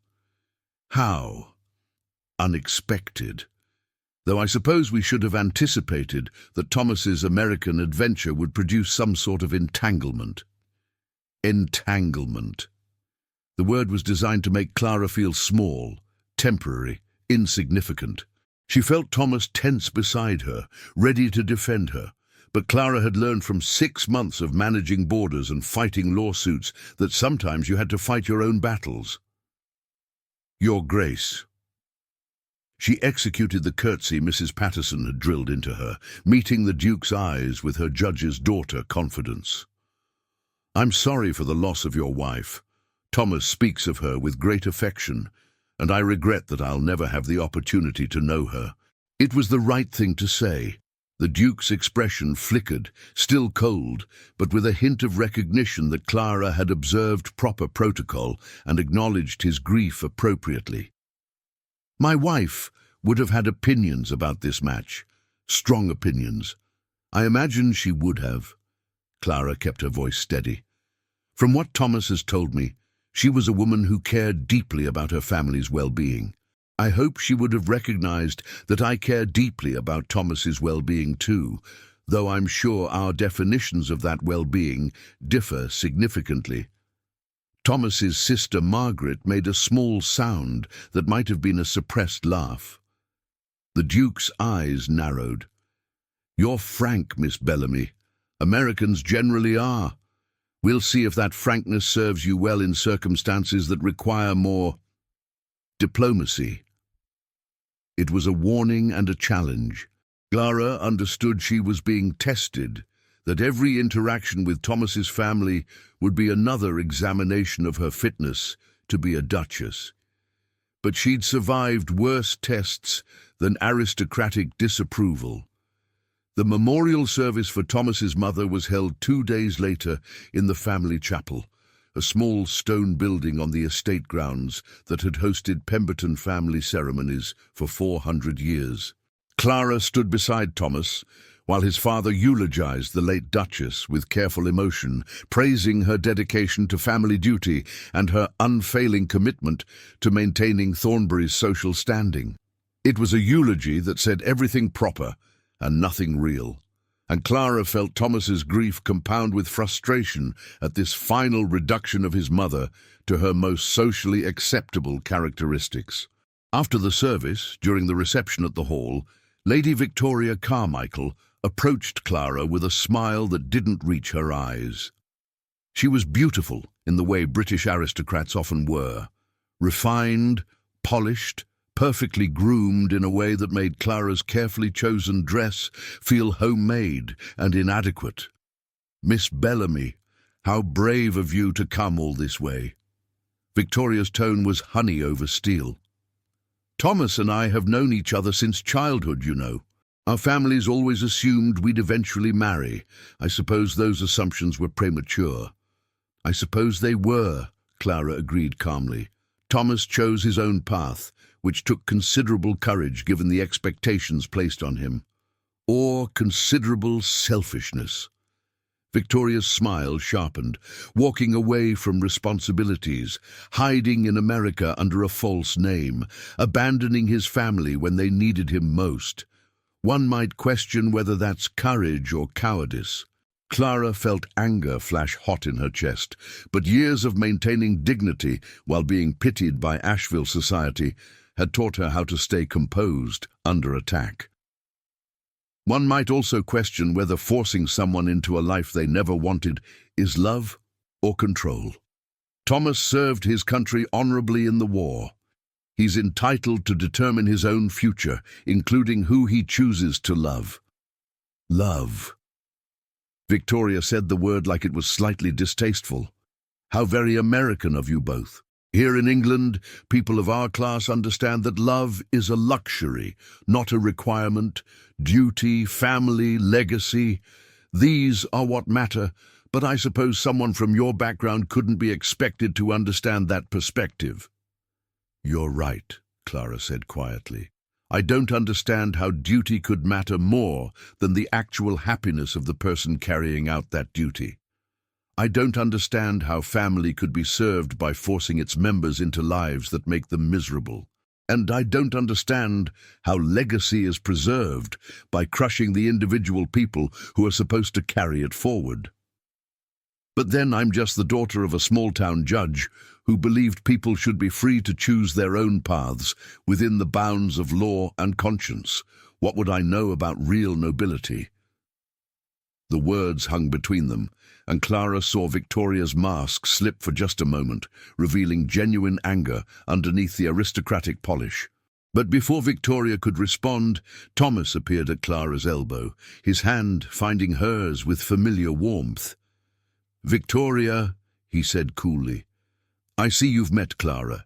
"How unexpected. Though I suppose we should have anticipated that Thomas's American adventure would produce some sort of entanglement." Entanglement. The word was designed to make Clara feel small, temporary, insignificant. She felt Thomas tense beside her, ready to defend her. But Clara had learned from 6 months of managing borders and fighting lawsuits that sometimes you had to fight your own battles. "Your Grace." She executed the curtsy Mrs. Patterson had drilled into her, meeting the Duke's eyes with her judge's daughter confidence. "I'm sorry for the loss of your wife. Thomas speaks of her with great affection, and I regret that I'll never have the opportunity to know her." It was the right thing to say. The Duke's expression flickered, still cold, but with a hint of recognition that Clara had observed proper protocol and acknowledged his grief appropriately. "My wife would have had opinions about this match, strong opinions. I imagine she would have." Clara kept her voice steady. "From what Thomas has told me, she was a woman who cared deeply about her family's well-being. I hope she would have recognized that I care deeply about Thomas's well-being too, though I'm sure our definitions of that well-being differ significantly." Thomas's sister Margaret made a small sound that might have been a suppressed laugh. The Duke's eyes narrowed. "You're frank, Miss Bellamy. Americans generally are. We'll see if that frankness serves you well in circumstances that require more diplomacy." It was a warning and a challenge. Clara understood she was being tested, that every interaction with Thomas's family would be another examination of her fitness to be a duchess. But she'd survived worse tests than aristocratic disapproval. The memorial service for Thomas's mother was held 2 days later in the family chapel, a small stone building on the estate grounds that had hosted Pemberton family ceremonies for 400 years. Clara stood beside Thomas, while his father eulogized the late Duchess with careful emotion, praising her dedication to family duty and her unfailing commitment to maintaining Thornbury's social standing. It was a eulogy that said everything proper and nothing real, and Clara felt Thomas's grief compound with frustration at this final reduction of his mother to her most socially acceptable characteristics. After the service, during the reception at the hall, Lady Victoria Carmichael approached Clara with a smile that didn't reach her eyes. She was beautiful in the way British aristocrats often were, refined, polished, perfectly groomed in a way that made Clara's carefully chosen dress feel homemade and inadequate. "Miss Bellamy, how brave of you to come all this way." Victoria's tone was honey over steel. "Thomas and I have known each other since childhood, you know. Our families always assumed we'd eventually marry. I suppose those assumptions were premature." "I suppose they were," Clara agreed calmly. "Thomas chose his own path, which took considerable courage given the expectations placed on him. Or considerable selfishness." Victoria's smile sharpened, walking away from responsibilities, hiding in America under a false name, abandoning his family when they needed him most. One might question whether that's courage or cowardice. Clara felt anger flash hot in her chest, but years of maintaining dignity while being pitied by Asheville society had taught her how to stay composed under attack. One might also question whether forcing someone into a life they never wanted is love or control. Thomas served his country honorably in the war. He's entitled to determine his own future, including who he chooses to love. Love. Victoria said the word like it was slightly distasteful. "How very American of you both. Here in England, people of our class understand that love is a luxury, not a requirement. Duty, family, legacy, these are what matter, but I suppose someone from your background couldn't be expected to understand that perspective." "You're right," Clara said quietly. "I don't understand how duty could matter more than the actual happiness of the person carrying out that duty. I don't understand how family could be served by forcing its members into lives that make them miserable. And I don't understand how legacy is preserved by crushing the individual people who are supposed to carry it forward. But then I'm just the daughter of a small-town judge who believed people should be free to choose their own paths within the bounds of law and conscience. What would I know about real nobility?" The words hung between them, and Clara saw Victoria's mask slip for just a moment, revealing genuine anger underneath the aristocratic polish. But before Victoria could respond, Thomas appeared at Clara's elbow, his hand finding hers with familiar warmth. "Victoria," he said coolly, "I see you've met Clara.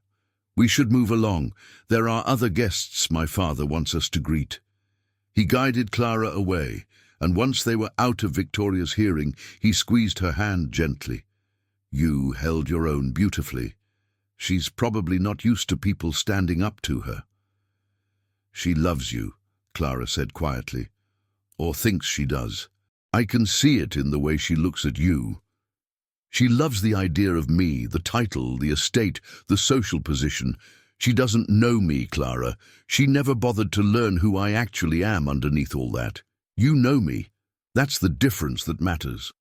We should move along. There are other guests my father wants us to greet." He guided Clara away, and once they were out of Victoria's hearing, he squeezed her hand gently. "You held your own beautifully. She's probably not used to people standing up to her." "She loves you," Clara said quietly, "or thinks she does. I can see it in the way she looks at you. She loves the idea of me, the title, the estate, the social position. She doesn't know me, Clara. She never bothered to learn who I actually am underneath all that. You know me. That's the difference that matters."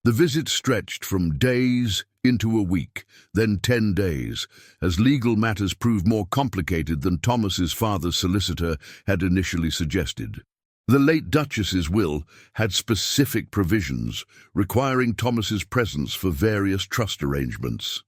The visit stretched from days into a week, then 10 days, as legal matters proved more complicated than Thomas's father's solicitor had initially suggested. The late Duchess's will had specific provisions requiring Thomas's presence for various trust arrangements.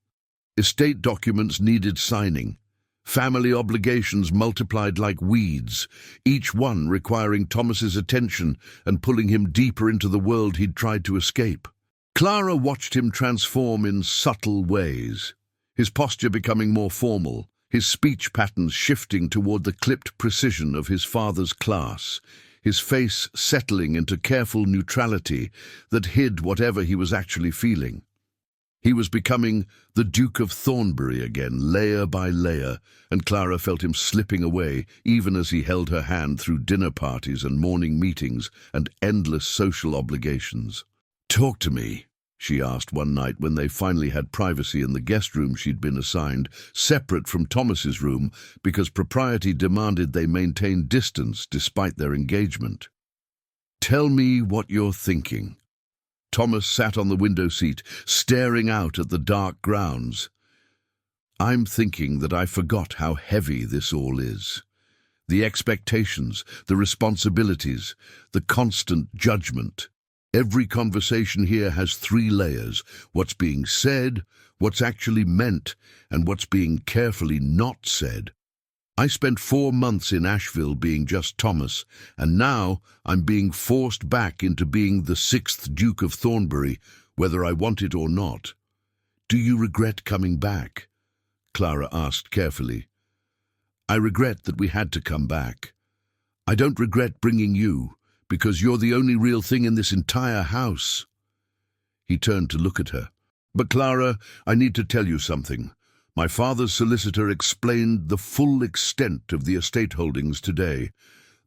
Estate documents needed signing. Family obligations multiplied like weeds, each one requiring Thomas's attention and pulling him deeper into the world he'd tried to escape. Clara watched him transform in subtle ways, his posture becoming more formal, his speech patterns shifting toward the clipped precision of his father's class, his face settling into careful neutrality that hid whatever he was actually feeling. He was becoming the Duke of Thornbury again, layer by layer, and Clara felt him slipping away, even as he held her hand through dinner parties and morning meetings and endless social obligations. "Talk to me," she asked one night when they finally had privacy in the guest room she'd been assigned, separate from Thomas's room, because propriety demanded they maintain distance despite their engagement. "Tell me what you're thinking." Thomas sat on the window seat, staring out at the dark grounds. "I'm thinking that I forgot how heavy this all is. The expectations, the responsibilities, the constant judgment. Every conversation here has 3 layers: what's being said, what's actually meant, and what's being carefully not said. I spent 4 months in Asheville being just Thomas, and now I'm being forced back into being the 6th Duke of Thornbury, whether I want it or not." "Do you regret coming back?" Clara asked carefully. "I regret that we had to come back. I don't regret bringing you, because you're the only real thing in this entire house." He turned to look at her. "But Clara, I need to tell you something. My father's solicitor explained the full extent of the estate holdings today.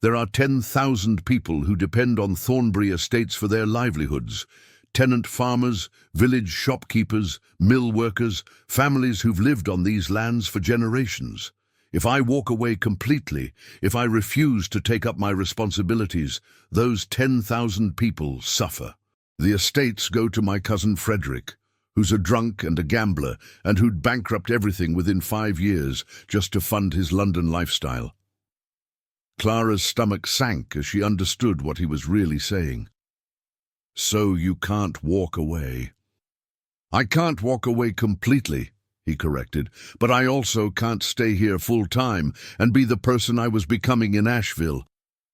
There are 10,000 people who depend on Thornbury estates for their livelihoods. Tenant farmers, village shopkeepers, mill workers, families who've lived on these lands for generations. If I walk away completely, if I refuse to take up my responsibilities, those 10,000 people suffer. The estates go to my cousin Frederick, who's a drunk and a gambler, and who'd bankrupt everything within 5 years just to fund his London lifestyle." Clara's stomach sank as she understood what he was really saying. "So you can't walk away." "I can't walk away completely," he corrected, "but I also can't stay here full-time and be the person I was becoming in Asheville.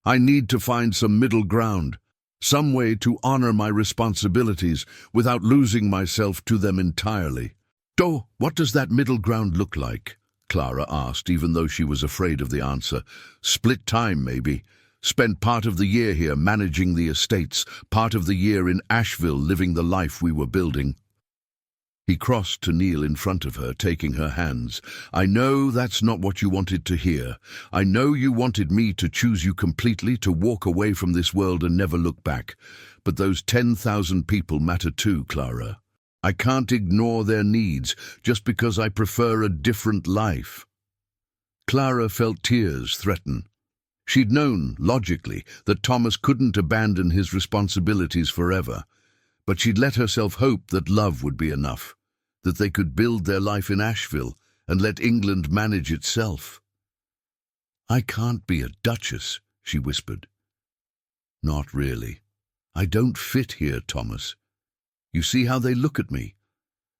I need to find some middle ground. Some way to honor my responsibilities without losing myself to them entirely." "So, what does that middle ground look like?" Clara asked, even though she was afraid of the answer. "Split time, maybe. Spend part of the year here managing the estates, part of the year in Asheville living the life we were building." He crossed to kneel in front of her, taking her hands. "I know that's not what you wanted to hear. I know you wanted me to choose you completely, to walk away from this world and never look back. But those 10,000 people matter too, Clara. I can't ignore their needs just because I prefer a different life." Clara felt tears threaten. She'd known, logically, that Thomas couldn't abandon his responsibilities forever. But she'd let herself hope that love would be enough, that they could build their life in Asheville and let England manage itself. "I can't be a duchess," she whispered. "Not really. I don't fit here, Thomas. You see how they look at me?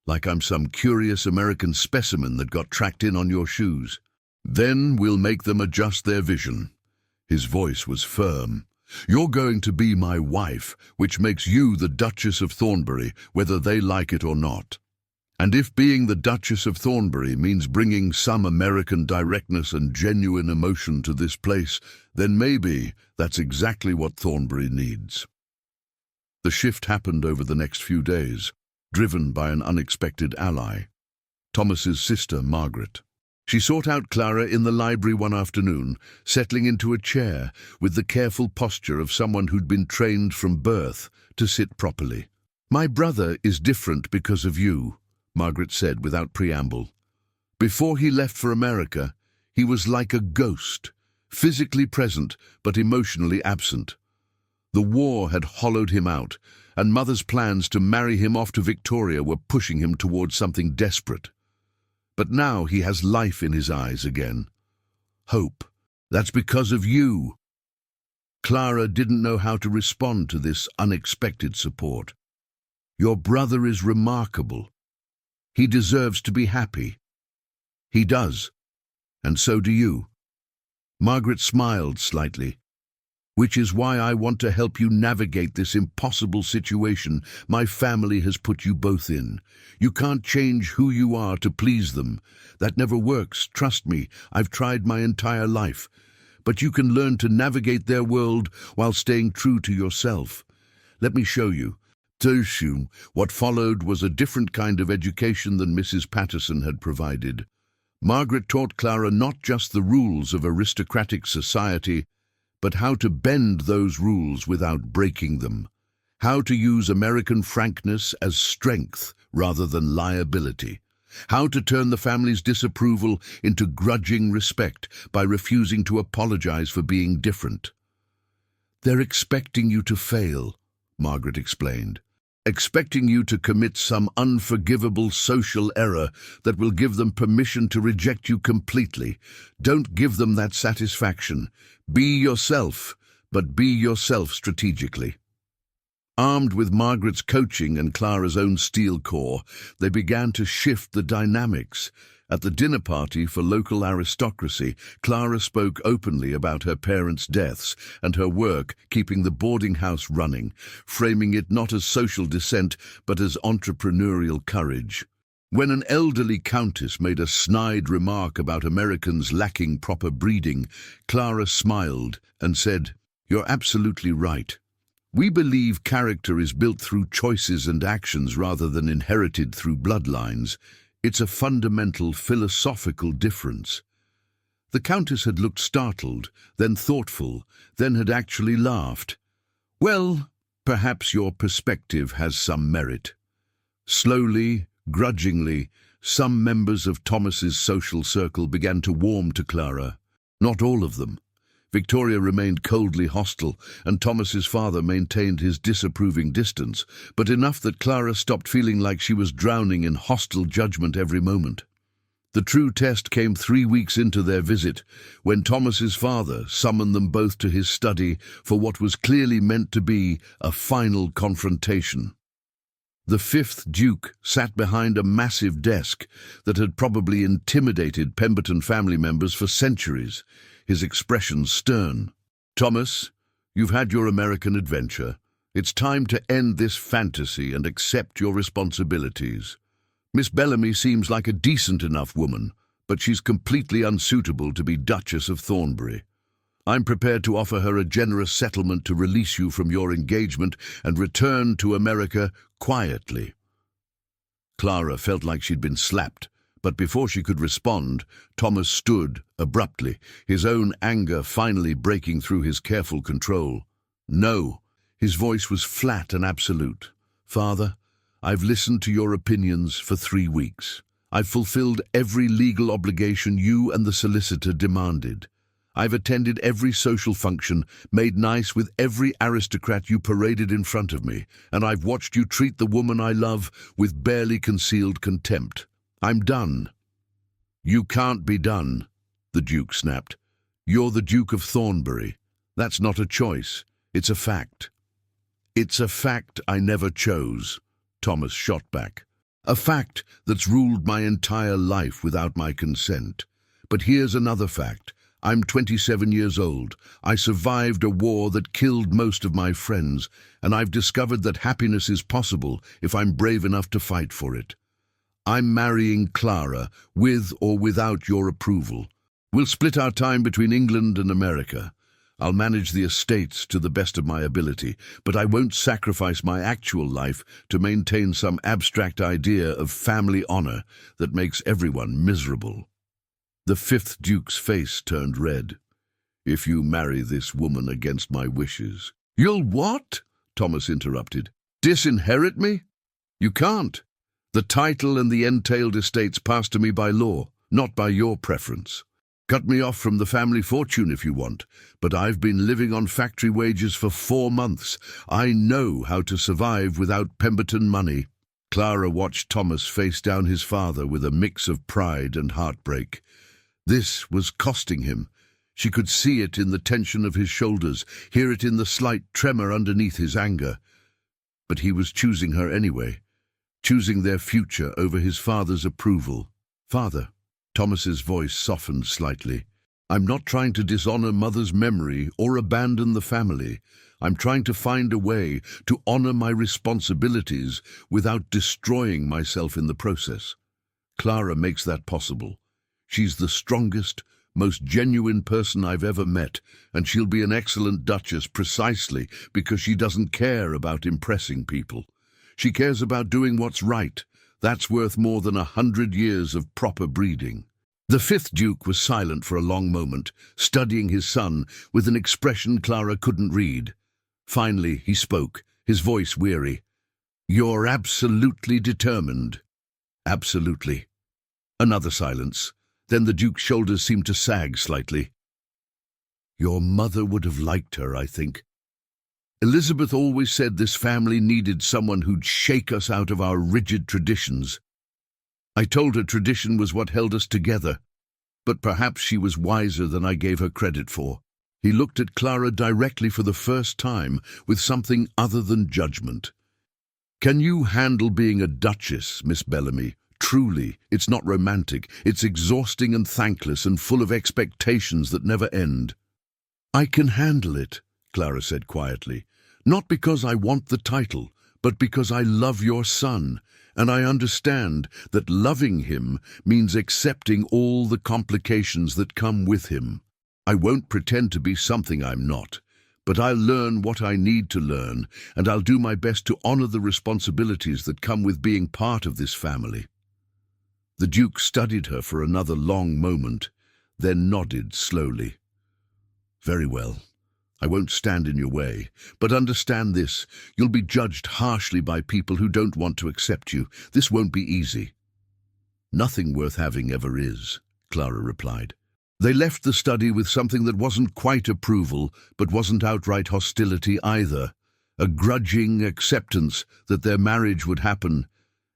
Like I'm some curious American specimen that got tracked in on your shoes. Then we'll make them adjust their vision." His voice was firm. "You're going to be my wife, which makes you the Duchess of Thornbury, whether they like it or not. And if being the Duchess of Thornbury means bringing some American directness and genuine emotion to this place, then maybe that's exactly what Thornbury needs." The shift happened over the next few days, driven by an unexpected ally, Thomas's sister, Margaret. She sought out Clara in the library one afternoon, settling into a chair with the careful posture of someone who'd been trained from birth to sit properly. "My brother is different because of you," Margaret said without preamble. "Before he left for America, he was like a ghost, physically present but emotionally absent. The war had hollowed him out, and Mother's plans to marry him off to Victoria were pushing him towards something desperate. But now he has life in his eyes again. Hope. That's because of you." Clara didn't know how to respond to this unexpected support. "Your brother is remarkable. He deserves to be happy." "He does. And so do you. Margaret smiled slightly. Which is why I want to help you navigate this impossible situation my family has put you both in. You can't change who you are to please them. That never works, trust me. I've tried my entire life. But you can learn to navigate their world while staying true to yourself. Let me show you. What followed was a different kind of education than Mrs. Patterson had provided. Margaret taught Clara not just the rules of aristocratic society, but how to bend those rules without breaking them. How to use American frankness as strength rather than liability. How to turn the family's disapproval into grudging respect by refusing to apologize for being different. They're expecting you to fail, Margaret explained. Expecting you to commit some unforgivable social error that will give them permission to reject you completely. Don't give them that satisfaction. Be yourself, but be yourself strategically. Armed with Margaret's coaching and Clara's own steel core, they began to shift the dynamics. At the dinner party for local aristocracy, Clara spoke openly about her parents' deaths and her work keeping the boarding house running, framing it not as social dissent but as entrepreneurial courage. When an elderly countess made a snide remark about Americans lacking proper breeding, Clara smiled and said, "You're absolutely right. We believe character is built through choices and actions rather than inherited through bloodlines. It's a fundamental philosophical difference." The Countess had looked startled, then thoughtful, then had actually laughed. "Well, perhaps your perspective has some merit." Slowly, grudgingly, some members of Thomas's social circle began to warm to Clara. Not all of them. Victoria remained coldly hostile, and Thomas's father maintained his disapproving distance, but enough that Clara stopped feeling like she was drowning in hostile judgment every moment. The true test came 3 weeks into their visit, when Thomas's father summoned them both to his study for what was clearly meant to be a final confrontation. The fifth Duke sat behind a massive desk that had probably intimidated Pemberton family members for centuries, his expression stern. "Thomas, you've had your American adventure. It's time to end this fantasy and accept your responsibilities. Miss Bellamy seems like a decent enough woman, but she's completely unsuitable to be Duchess of Thornbury. I'm prepared to offer her a generous settlement to release you from your engagement and return to America quietly." Clara felt like she'd been slapped, but before she could respond, Thomas stood abruptly, his own anger finally breaking through his careful control. "No." His voice was flat and absolute. "Father, I've listened to your opinions for 3 weeks. I've fulfilled every legal obligation you and the solicitor demanded. I've attended every social function, made nice with every aristocrat you paraded in front of me, and I've watched you treat the woman I love with barely concealed contempt. I'm done." "You can't be done," the Duke snapped. "You're the Duke of Thornbury. That's not a choice. It's a fact." "It's a fact I never chose," Thomas shot back. "A fact that's ruled my entire life without my consent. But here's another fact. I'm 27 years old. I survived a war that killed most of my friends, and I've discovered that happiness is possible if I'm brave enough to fight for it. I'm marrying Clara, with or without your approval. We'll split our time between England and America. I'll manage the estates to the best of my ability, but I won't sacrifice my actual life to maintain some abstract idea of family honor that makes everyone miserable." The fifth Duke's face turned red. "If you marry this woman against my wishes—" "You'll what?" Thomas interrupted. "Disinherit me? You can't. The title and the entailed estates pass to me by law, not by your preference. Cut me off from the family fortune if you want, but I've been living on factory wages for 4 months. I know how to survive without Pemberton money." Clara watched Thomas face down his father with a mix of pride and heartbreak. This was costing him. She could see it in the tension of his shoulders, hear it in the slight tremor underneath his anger. But he was choosing her anyway, choosing their future over his father's approval. "Father, Thomas's voice softened slightly. I'm not trying to dishonor Mother's memory or abandon the family. I'm trying to find a way to honor my responsibilities without destroying myself in the process. Clara makes that possible. She's the strongest, most genuine person I've ever met, and she'll be an excellent duchess precisely because she doesn't care about impressing people. She cares about doing what's right. That's worth more than 100 years of proper breeding. The fifth Duke was silent for a long moment, studying his son with an expression Clara couldn't read. Finally, he spoke, his voice weary. "You're absolutely determined." "Absolutely." Another silence. Then the Duke's shoulders seemed to sag slightly. "Your mother would have liked her, I think. Elizabeth always said this family needed someone who'd shake us out of our rigid traditions. I told her tradition was what held us together, but perhaps she was wiser than I gave her credit for." He looked at Clara directly for the first time with something other than judgment. "Can you handle being a duchess, Miss Bellamy? Truly, it's not romantic. It's exhausting and thankless and full of expectations that never end." "I can handle it," Clara said quietly. "Not because I want the title, but because I love your son, and I understand that loving him means accepting all the complications that come with him. I won't pretend to be something I'm not, but I'll learn what I need to learn, and I'll do my best to honor the responsibilities that come with being part of this family." The Duke studied her for another long moment, then nodded slowly. "Very well. I won't stand in your way, but understand this, you'll be judged harshly by people who don't want to accept you. This won't be easy." "Nothing worth having ever is," Clara replied. They left the study with something that wasn't quite approval, but wasn't outright hostility either, a grudging acceptance that their marriage would happen,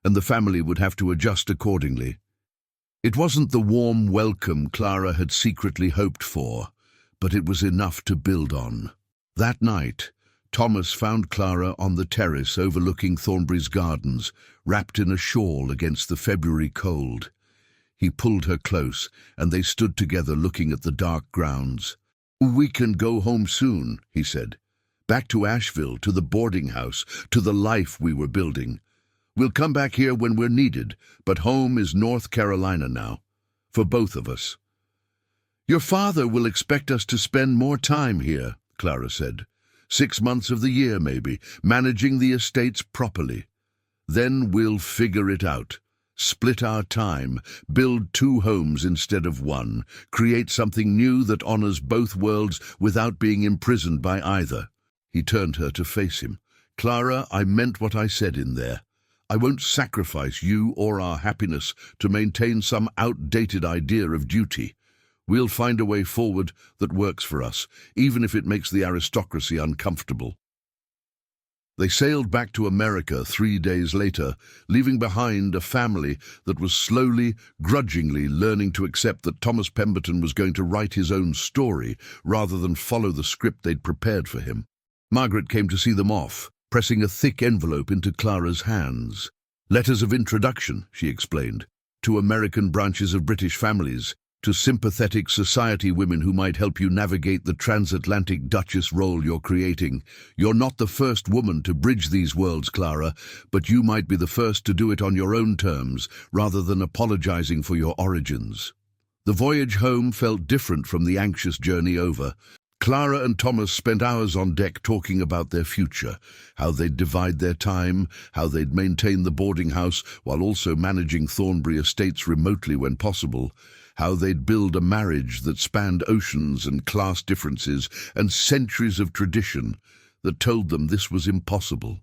and the family would have to adjust accordingly. It wasn't the warm welcome Clara had secretly hoped for, but it was enough to build on. That night, Thomas found Clara on the terrace overlooking Thornbury's gardens, wrapped in a shawl against the February cold. He pulled her close, and they stood together looking at the dark grounds. "We can go home soon," he said. "Back to Asheville, to the boarding house, to the life we were building. We'll come back here when we're needed, but home is North Carolina now, for both of us." "Your father will expect us to spend more time here," Clara said. 6 months of the year, maybe, managing the estates properly. Then we'll figure it out. Split our time, build 2 homes instead of 1, create something new that honors both worlds without being imprisoned by either. He turned her to face him. "Clara, I meant what I said in there. I won't sacrifice you or our happiness to maintain some outdated idea of duty. We'll find a way forward that works for us, even if it makes the aristocracy uncomfortable." They sailed back to America 3 days later, leaving behind a family that was slowly, grudgingly learning to accept that Thomas Pemberton was going to write his own story rather than follow the script they'd prepared for him. Margaret came to see them off, pressing a thick envelope into Clara's hands. "Letters of introduction," she explained, "to American branches of British families, to sympathetic society women who might help you navigate the transatlantic duchess role you're creating. You're not the first woman to bridge these worlds, Clara, but you might be the first to do it on your own terms, rather than apologizing for your origins." The voyage home felt different from the anxious journey over. Clara and Thomas spent hours on deck talking about their future, how they'd divide their time, how they'd maintain the boarding house while also managing Thornbury estates remotely when possible, how they'd build a marriage that spanned oceans and class differences and centuries of tradition that told them this was impossible.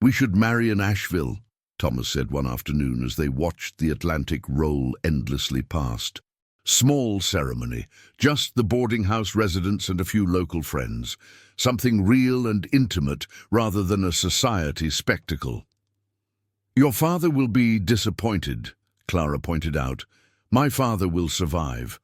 "We should marry in Asheville," Thomas said one afternoon as they watched the Atlantic roll endlessly past. Small ceremony, just the boarding house residents and a few local friends. Something real and intimate rather than a society spectacle. "Your father will be disappointed," Clara pointed out. "My father will survive.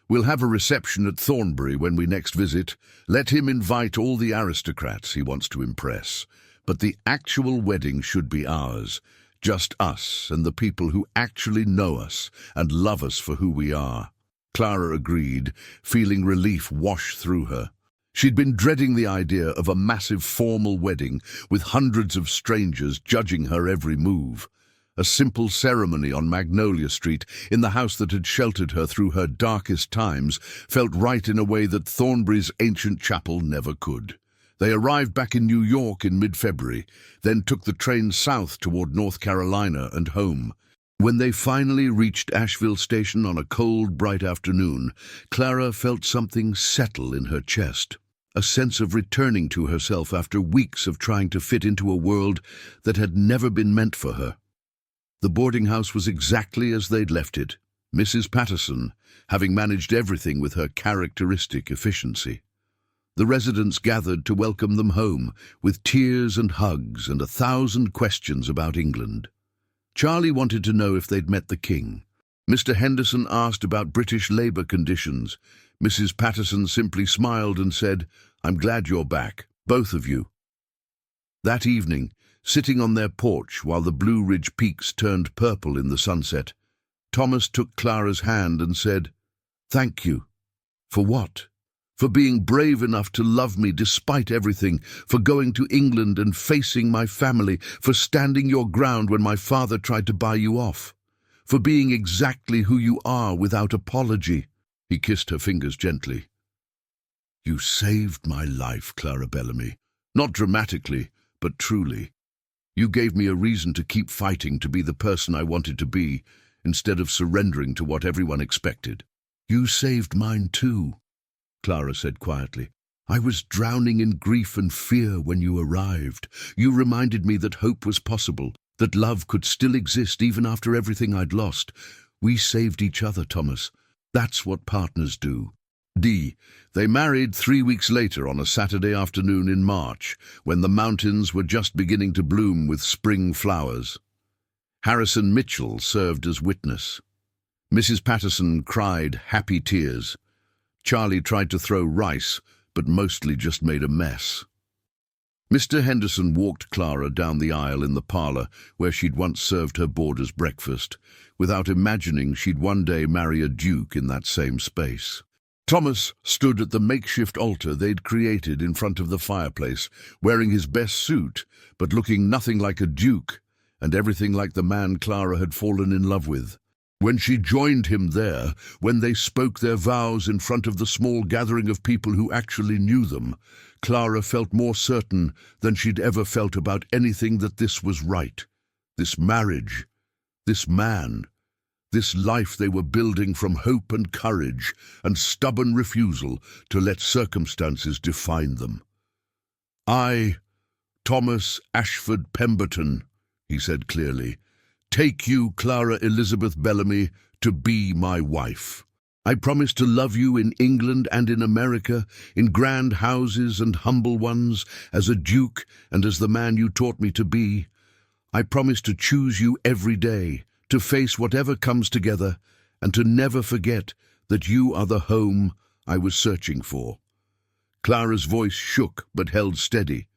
We'll have a reception at Thornbury when we next visit. Let him invite all the aristocrats he wants to impress. But the actual wedding should be ours. Just us and the people who actually know us and love us for who we are. Clara agreed, feeling relief wash through her. She'd been dreading the idea of a massive formal wedding with hundreds of strangers judging her every move. A simple ceremony on Magnolia Street, in the house that had sheltered her through her darkest times, felt right in a way that Thornbury's ancient chapel never could. They arrived back in New York in mid-February, then took the train south toward North Carolina and home. When they finally reached Asheville Station on a cold, bright afternoon, Clara felt something settle in her chest, a sense of returning to herself after weeks of trying to fit into a world that had never been meant for her. The boarding house was exactly as they'd left it, Mrs. Patterson having managed everything with her characteristic efficiency. The residents gathered to welcome them home, with tears and hugs and 1,000 questions about England. Charlie wanted to know if they'd met the King. Mr. Henderson asked about British Labour conditions. Mrs. Patterson simply smiled and said, "I'm glad you're back, both of you." That evening, sitting on their porch while the Blue Ridge peaks turned purple in the sunset, Thomas took Clara's hand and said, "Thank you." "For what?" "For being brave enough to love me despite everything, for going to England and facing my family, for standing your ground when my father tried to buy you off, for being exactly who you are without apology." He kissed her fingers gently. "You saved my life, Clara Bellamy. Not dramatically, but truly. You gave me a reason to keep fighting to be the person I wanted to be, instead of surrendering to what everyone expected." "You saved mine too," Clara said quietly. "I was drowning in grief and fear when you arrived. You reminded me that hope was possible, that love could still exist even after everything I'd lost. We saved each other, Thomas. That's what partners do." They married 3 weeks later on a Saturday afternoon in March, when the mountains were just beginning to bloom with spring flowers. Harrison Mitchell served as witness. Mrs. Patterson cried happy tears. Charlie tried to throw rice, but mostly just made a mess. Mr. Henderson walked Clara down the aisle in the parlour where she'd once served her boarders breakfast, without imagining she'd one day marry a duke in that same space. Thomas stood at the makeshift altar they'd created in front of the fireplace, wearing his best suit, but looking nothing like a duke, and everything like the man Clara had fallen in love with. When she joined him there, when they spoke their vows in front of the small gathering of people who actually knew them, Clara felt more certain than she'd ever felt about anything that this was right. This marriage, this man, this life they were building from hope and courage and stubborn refusal to let circumstances define them. "I, Thomas Ashford Pemberton," he said clearly, "take you, Clara Elizabeth Bellamy, to be my wife. I promise to love you in England and in America, in grand houses and humble ones, as a duke and as the man you taught me to be. I promise to choose you every day, to face whatever comes together, and to never forget that you are the home I was searching for." Clara's voice shook but held steady.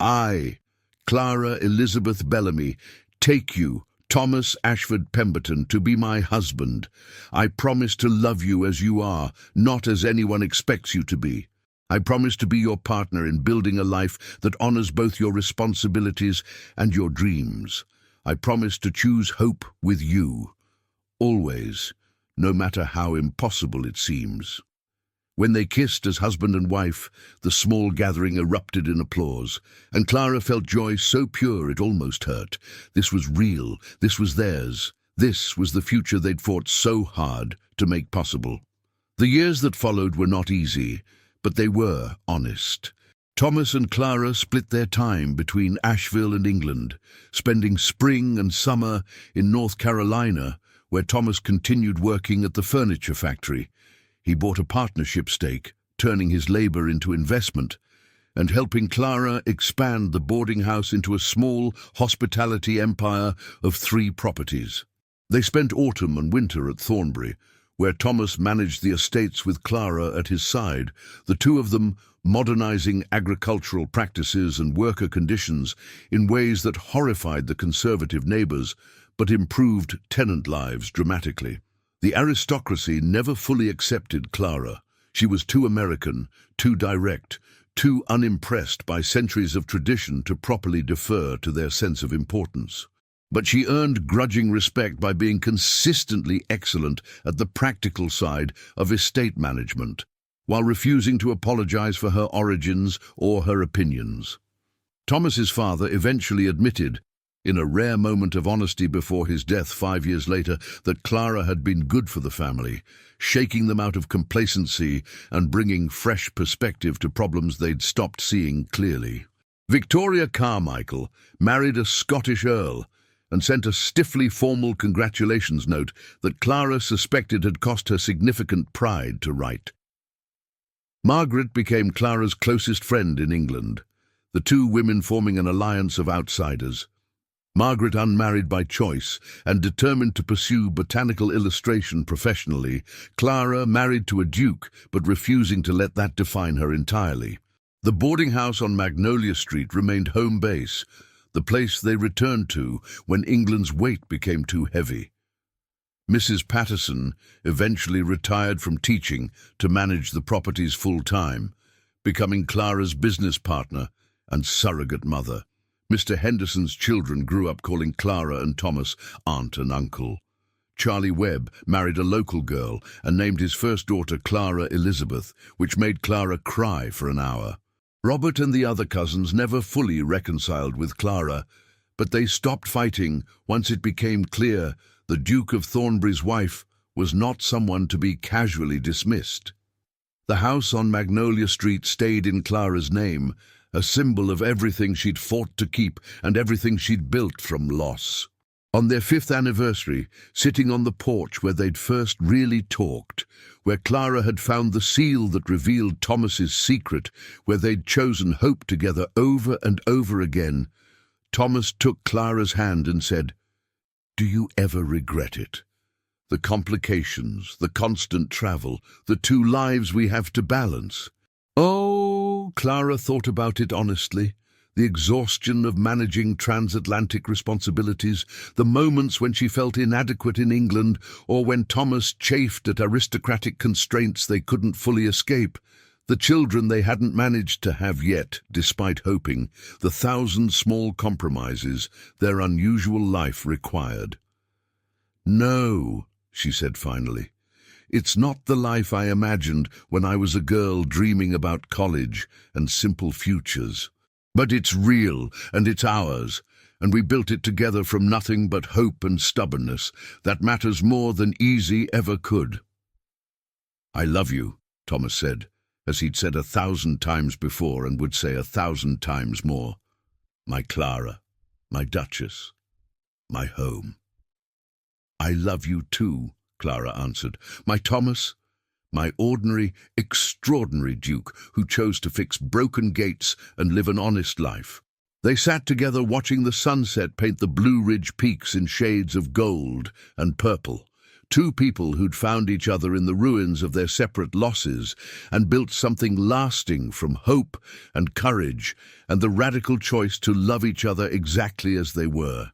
"I, Clara Elizabeth Bellamy, take you, Thomas Ashford Pemberton, to be my husband. I promise to love you as you are, not as anyone expects you to be. I promise to be your partner in building a life that honors both your responsibilities and your dreams. I promise to choose hope with you, always, no matter how impossible it seems." When they kissed as husband and wife, the small gathering erupted in applause, and Clara felt joy so pure it almost hurt. This was real, this was theirs, this was the future they'd fought so hard to make possible. The years that followed were not easy, but they were honest. Thomas and Clara split their time between Asheville and England, spending spring and summer in North Carolina, where Thomas continued working at the furniture factory. He bought a partnership stake, turning his labor into investment, and helping Clara expand the boarding house into a small hospitality empire of 3 properties. They spent autumn and winter at Thornbury, where Thomas managed the estates with Clara at his side, the two of them modernizing agricultural practices and worker conditions in ways that horrified the conservative neighbors but improved tenant lives dramatically. The aristocracy never fully accepted Clara. She was too American, too direct, too unimpressed by centuries of tradition to properly defer to their sense of importance. But she earned grudging respect by being consistently excellent at the practical side of estate management, while refusing to apologize for her origins or her opinions. Thomas's father eventually admitted, in a rare moment of honesty before his death 5 years later, that Clara had been good for the family, shaking them out of complacency and bringing fresh perspective to problems they'd stopped seeing clearly. Victoria Carmichael married a Scottish earl and sent a stiffly formal congratulations note that Clara suspected had cost her significant pride to write. Margaret became Clara's closest friend in England, the two women forming an alliance of outsiders. Margaret unmarried by choice and determined to pursue botanical illustration professionally, Clara married to a duke but refusing to let that define her entirely. The boarding house on Magnolia Street remained home base, the place they returned to when England's weight became too heavy. Mrs. Patterson eventually retired from teaching to manage the properties full-time, becoming Clara's business partner and surrogate mother. Mr. Henderson's children grew up calling Clara and Thomas aunt and uncle. Charlie Webb married a local girl and named his first daughter Clara Elizabeth, which made Clara cry for an hour. Robert and the other cousins never fully reconciled with Clara, but they stopped fighting once it became clear the Duke of Thornbury's wife was not someone to be casually dismissed. The house on Magnolia Street stayed in Clara's name, a symbol of everything she'd fought to keep and everything she'd built from loss. On their 5th anniversary, sitting on the porch where they'd first really talked, where Clara had found the seal that revealed Thomas's secret, where they'd chosen hope together over and over again, Thomas took Clara's hand and said, "Do you ever regret it? The complications, the constant travel, the two lives we have to balance." Oh, Clara thought about it honestly. The exhaustion of managing transatlantic responsibilities, the moments when she felt inadequate in England, or when Thomas chafed at aristocratic constraints they couldn't fully escape, the children they hadn't managed to have yet, despite hoping, the 1,000 small compromises their unusual life required. "No," she said finally, "it's not the life I imagined when I was a girl dreaming about college and simple futures. But it's real, and it's ours, and we built it together from nothing but hope and stubbornness. That matters more than easy ever could." "I love you," Thomas said, as he'd said 1,000 times before and would say 1,000 times more. "My Clara, my Duchess, my home." "I love you too," Clara answered. "My Thomas, my ordinary, extraordinary Duke who chose to fix broken gates and live an honest life." They sat together watching the sunset paint the Blue Ridge peaks in shades of gold and purple. Two people who'd found each other in the ruins of their separate losses and built something lasting from hope and courage and the radical choice to love each other exactly as they were.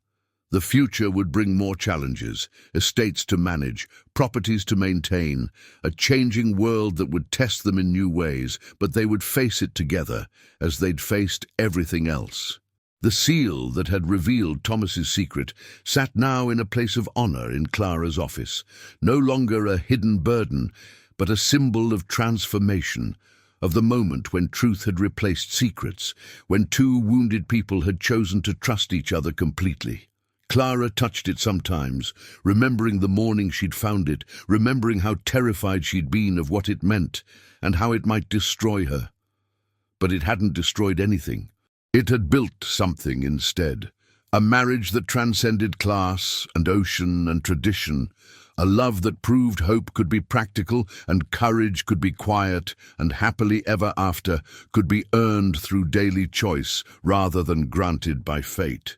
The future would bring more challenges, estates to manage, properties to maintain, a changing world that would test them in new ways, but they would face it together, as they'd faced everything else. The seal that had revealed Thomas's secret sat now in a place of honor in Clara's office, no longer a hidden burden, but a symbol of transformation, of the moment when truth had replaced secrets, when two wounded people had chosen to trust each other completely. Clara touched it sometimes, remembering the morning she'd found it, remembering how terrified she'd been of what it meant and how it might destroy her. But it hadn't destroyed anything. It had built something instead. A marriage that transcended class and ocean and tradition. A love that proved hope could be practical and courage could be quiet and happily ever after could be earned through daily choice rather than granted by fate.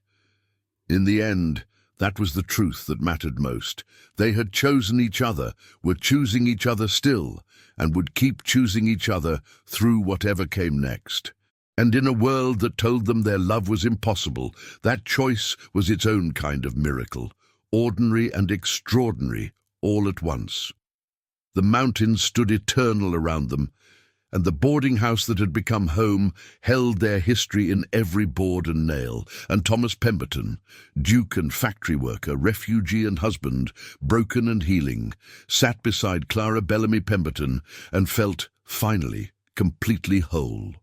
In the end, That was the truth that mattered most. They had chosen each other, were choosing each other still, and would keep choosing each other through whatever came next. And in a world that told them their love was impossible, that choice was its own kind of miracle, ordinary and extraordinary, all at once. The mountains stood eternal around them, and the boarding house that had become home held their history in every board and nail. And Thomas Pemberton, duke and factory worker, refugee and husband, broken and healing, sat beside Clara Bellamy Pemberton and felt, finally, completely whole.